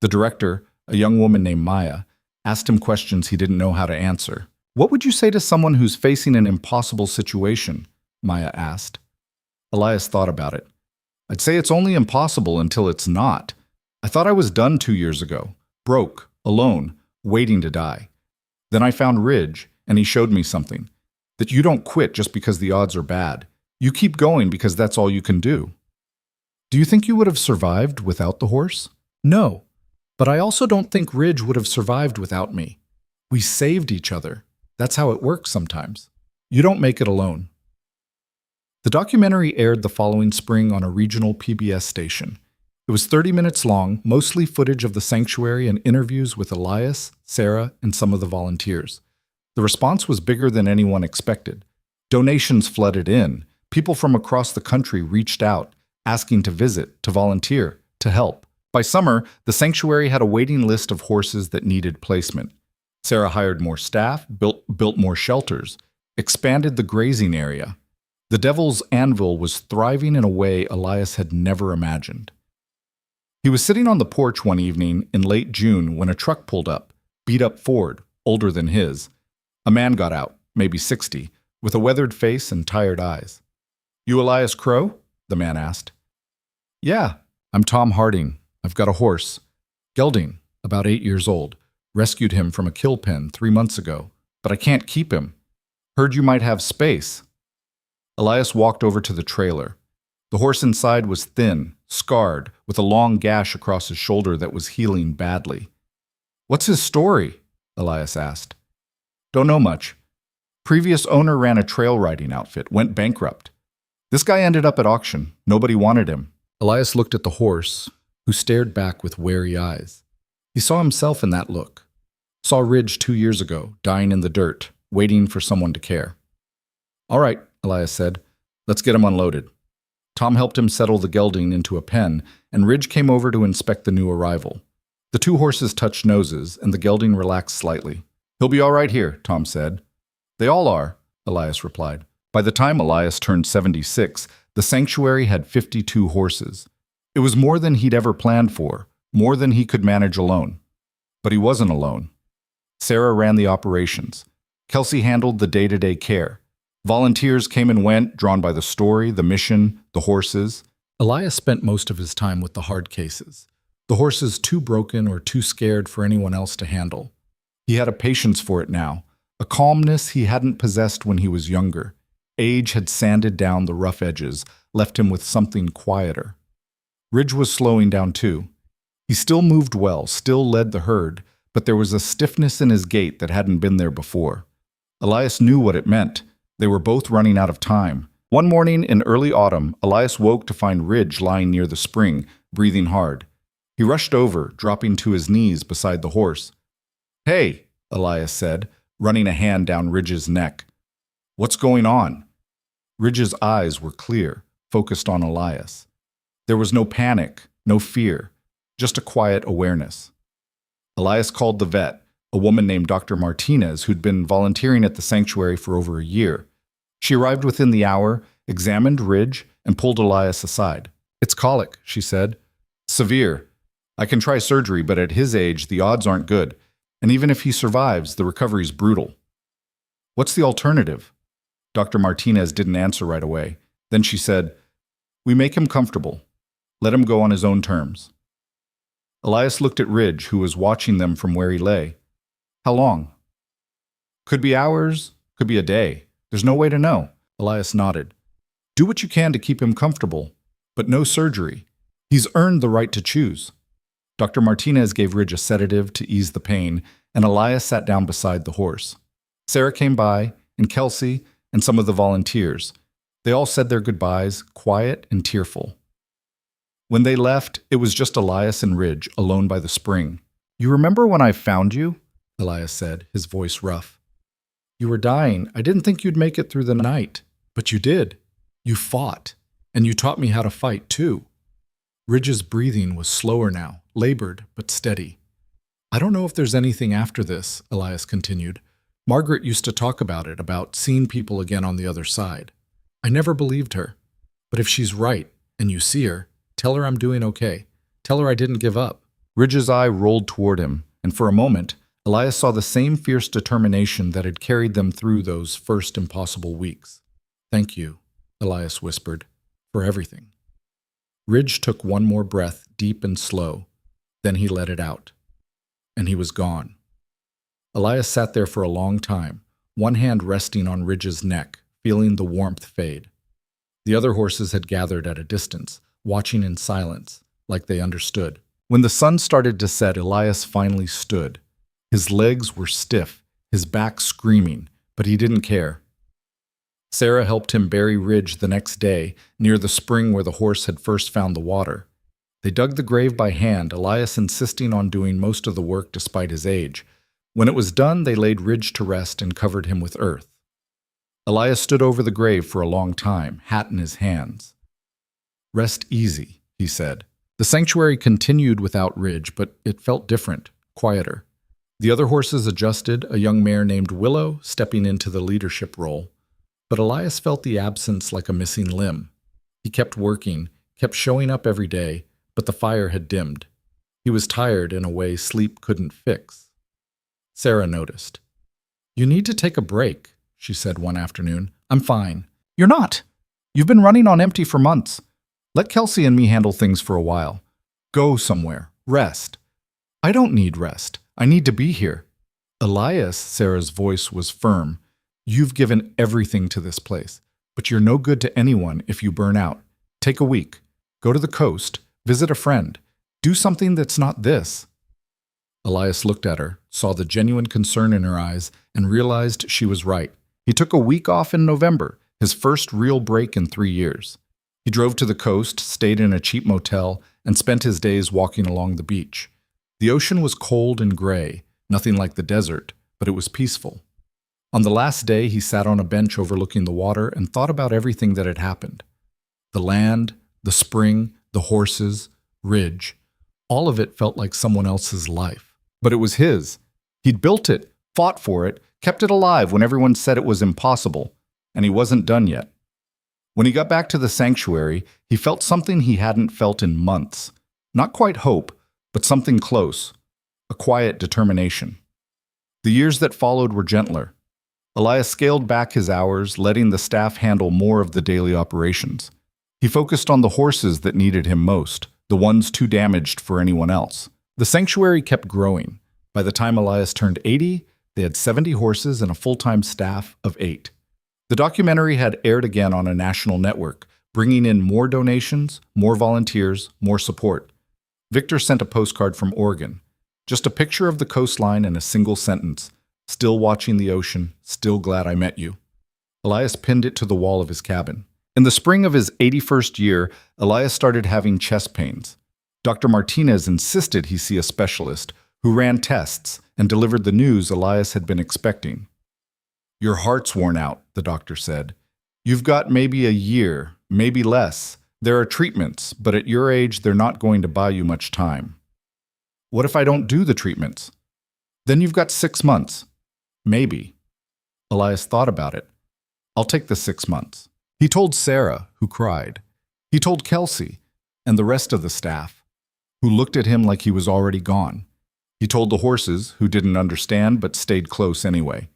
The director, a young woman named Maya, asked him questions he didn't know how to answer. "What would you say to someone who's facing an impossible situation?" Maya asked. Elias thought about it. "I'd say it's only impossible until it's not. I thought I was done 2 years ago, broke, alone, waiting to die. Then I found Ridge, and he showed me something. That you don't quit just because the odds are bad. You keep going because that's all you can do." "Do you think you would have survived without the horse?" "No, but I also don't think Ridge would have survived without me. We saved each other. That's how it works sometimes. You don't make it alone." The documentary aired the following spring on a regional PBS station. It was 30 minutes long, mostly footage of the sanctuary and interviews with Elias, Sarah, and some of the volunteers. The response was bigger than anyone expected. Donations flooded in. People from across the country reached out, asking to visit, to volunteer, to help. By summer, the sanctuary had a waiting list of horses that needed placement. Sarah hired more staff, built more shelters, expanded the grazing area. The Devil's Anvil was thriving in a way Elias had never imagined. He was sitting on the porch one evening in late June when a truck pulled up, beat-up Ford, older than his. A man got out, maybe 60, with a weathered face and tired eyes. "You Elias Crow?" the man asked. "Yeah, I'm Tom Harding. I've got a horse. Gelding, about 8 years old. Rescued him from a kill pen 3 months ago, but I can't keep him. Heard you might have space." Elias walked over to the trailer. The horse inside was thin, scarred, with a long gash across his shoulder that was healing badly. "What's his story?" Elias asked. "Don't know much. Previous owner ran a trail riding outfit, went bankrupt. This guy ended up at auction. Nobody wanted him." Elias looked at the horse, who stared back with wary eyes. He saw himself in that look. Saw Ridge 2 years ago, dying in the dirt, waiting for someone to care. "All right," Elias said. "Let's get him unloaded." Tom helped him settle the gelding into a pen, and Ridge came over to inspect the new arrival. The two horses touched noses, and the gelding relaxed slightly. "He'll be all right here," Tom said. "They all are," Elias replied. By the time Elias turned 76, the sanctuary had 52 horses. It was more than he'd ever planned for, more than he could manage alone. But he wasn't alone. Sarah ran the operations. Kelsey handled the day-to-day care. Volunteers came and went, drawn by the story, the mission, the horses. Elias spent most of his time with the hard cases, the horses too broken or too scared for anyone else to handle. He had a patience for it now, a calmness he hadn't possessed when he was younger. Age had sanded down the rough edges, left him with something quieter. Ridge was slowing down too. He still moved well, still led the herd, but there was a stiffness in his gait that hadn't been there before. Elias knew what it meant. They were both running out of time. One morning in early autumn, Elias woke to find Ridge lying near the spring, breathing hard. He rushed over, dropping to his knees beside the horse. "Hey," Elias said, running a hand down Ridge's neck. "What's going on?" Ridge's eyes were clear, focused on Elias. There was no panic, no fear, just a quiet awareness. Elias called the vet, a woman named Dr. Martinez who'd been volunteering at the sanctuary for over a year. She arrived within the hour, examined Ridge, and pulled Elias aside. "It's colic," she said. "Severe. I can try surgery, but at his age, the odds aren't good. And even if he survives, the recovery's brutal." "What's the alternative?" Dr. Martinez didn't answer right away. Then she said, "We make him comfortable. Let him go on his own terms." Elias looked at Ridge, who was watching them from where he lay. "How long?" "Could be hours, could be a day. There's no way to know." Elias nodded. "Do what you can to keep him comfortable, but no surgery. He's earned the right to choose." Dr. Martinez gave Ridge a sedative to ease the pain, and Elias sat down beside the horse. Sarah came by, and Kelsey, and some of the volunteers. They all said their goodbyes, quiet and tearful. When they left, it was just Elias and Ridge alone by the spring. You remember when I found you? Elias said, his voice rough. You were dying. I didn't think you'd make it through the night. But you did. You fought. And you taught me how to fight, too. Ridge's breathing was slower now, labored but steady. I don't know if there's anything after this, Elias continued. Margaret used to talk about it, about seeing people again on the other side. I never believed her. But if she's right, and you see her, tell her I'm doing okay. Tell her I didn't give up. Ridge's eye rolled toward him, and for a moment, Elias saw the same fierce determination that had carried them through those first impossible weeks. Thank you, Elias whispered, for everything. Ridge took one more breath, deep and slow. Then he let it out. And he was gone. Elias sat there for a long time, one hand resting on Ridge's neck, feeling the warmth fade. The other horses had gathered at a distance, watching in silence, like they understood. When the sun started to set, Elias finally stood. His legs were stiff, his back screaming, but he didn't care. Sarah helped him bury Ridge the next day, near the spring where the horse had first found the water. They dug the grave by hand, Elias insisting on doing most of the work despite his age. When it was done, they laid Ridge to rest and covered him with earth. Elias stood over the grave for a long time, hat in his hands. Rest easy, he said. The sanctuary continued without Ridge, but it felt different, quieter. The other horses adjusted, a young mare named Willow stepping into the leadership role. But Elias felt the absence like a missing limb. He kept working, kept showing up every day, but the fire had dimmed. He was tired in a way sleep couldn't fix. Sarah noticed. You need to take a break, she said one afternoon. I'm fine. You're not. You've been running on empty for months. Let Kelsey and me handle things for a while. Go somewhere. Rest. I don't need rest. I need to be here. Elias, Sarah's voice was firm. You've given everything to this place, but you're no good to anyone if you burn out. Take a week. Go to the coast. Visit a friend. Do something that's not this. Elias looked at her, saw the genuine concern in her eyes, and realized she was right. He took a week off in November, his first real break in 3 years. He drove to the coast, stayed in a cheap motel, and spent his days walking along the beach. The ocean was cold and gray, nothing like the desert, but it was peaceful. On the last day, he sat on a bench overlooking the water and thought about everything that had happened. The land, the spring, the horses, Ridge. All of it felt like someone else's life. But it was his. He'd built it, fought for it, kept it alive when everyone said it was impossible, and he wasn't done yet. When he got back to the sanctuary, he felt something he hadn't felt in months. Not quite hope, but something close. A quiet determination. The years that followed were gentler. Elias scaled back his hours, letting the staff handle more of the daily operations. He focused on the horses that needed him most, the ones too damaged for anyone else. The sanctuary kept growing. By the time Elias turned 80, they had 70 horses and a full-time staff of 8. The documentary had aired again on a national network, bringing in more donations, more volunteers, more support. Victor sent a postcard from Oregon. Just a picture of the coastline and a single sentence. Still watching the ocean, still glad I met you. Elias pinned it to the wall of his cabin. In the spring of his 81st year, Elias started having chest pains. Dr. Martinez insisted he see a specialist, who ran tests and delivered the news Elias had been expecting. Your heart's worn out, the doctor said. You've got maybe a year, maybe less. There are treatments, but at your age, they're not going to buy you much time. What if I don't do the treatments? Then you've got 6 months. Maybe. Elias thought about it. I'll take the 6 months. He told Sarah, who cried. He told Kelsey and the rest of the staff, who looked at him like he was already gone. He told the horses, who didn't understand but stayed close anyway.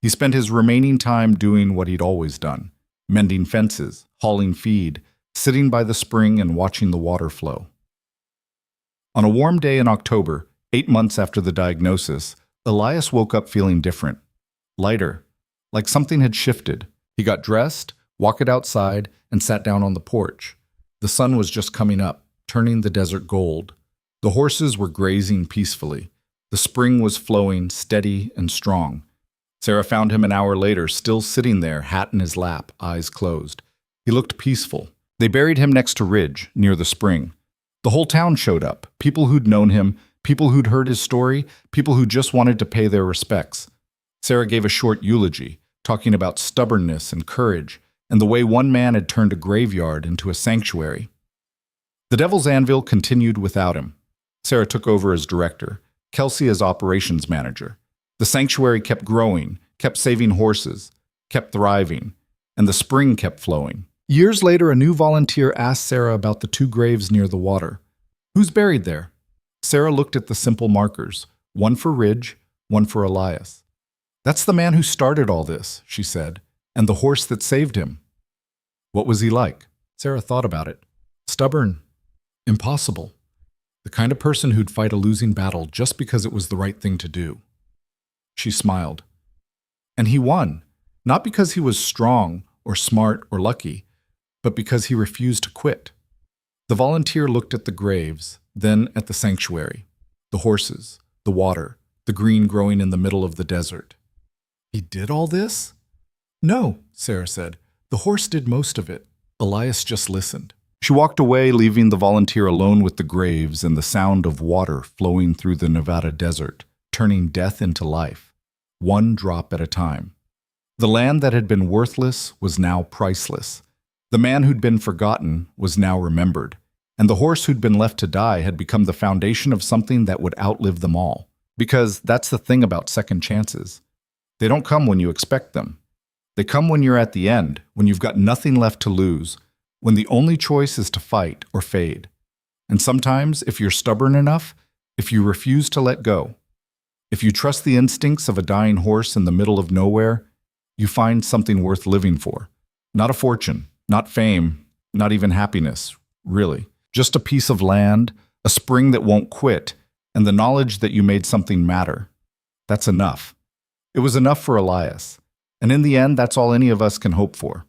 He spent his remaining time doing what he'd always done, mending fences, hauling feed, sitting by the spring and watching the water flow. On a warm day in October, 8 months after the diagnosis, Elias woke up feeling different, lighter, like something had shifted. He got dressed, walked outside, and sat down on the porch. The sun was just coming up, turning the desert gold. The horses were grazing peacefully. The spring was flowing, steady and strong. Sarah found him an hour later, still sitting there, hat in his lap, eyes closed. He looked peaceful. They buried him next to Ridge, near the spring. The whole town showed up, people who'd known him, People who'd heard his story, people who just wanted to pay their respects. Sarah gave a short eulogy, talking about stubbornness and courage, and the way one man had turned a graveyard into a sanctuary. The Devil's Anvil continued without him. Sarah took over as director, Kelsey as operations manager. The sanctuary kept growing, kept saving horses, kept thriving, and the spring kept flowing. Years later, a new volunteer asked Sarah about the 2 graves near the water. Who's buried there? Sarah looked at the simple markers, one for Ridge, one for Elias. That's the man who started all this, she said, and the horse that saved him. What was he like? Sarah thought about it. Stubborn. Impossible. The kind of person who'd fight a losing battle just because it was the right thing to do. She smiled. And he won, not because he was strong or smart or lucky, but because he refused to quit. The volunteer looked at the graves, then at the sanctuary, the horses, the water, the green growing in the middle of the desert. He did all this? No, Sarah said. The horse did most of it. Elias just listened. She walked away, leaving the volunteer alone with the graves and the sound of water flowing through the Nevada desert, turning death into life, one drop at a time. The land that had been worthless was now priceless. The man who'd been forgotten was now remembered, and the horse who'd been left to die had become the foundation of something that would outlive them all. Because that's the thing about second chances. They don't come when you expect them. They come when you're at the end, when you've got nothing left to lose, when the only choice is to fight or fade. And sometimes, if you're stubborn enough, if you refuse to let go, if you trust the instincts of a dying horse in the middle of nowhere, you find something worth living for. Not a fortune, not fame, not even happiness, really. Just a piece of land, a spring that won't quit, and the knowledge that you made something matter. That's enough. It was enough for Elias. And in the end, that's all any of us can hope for.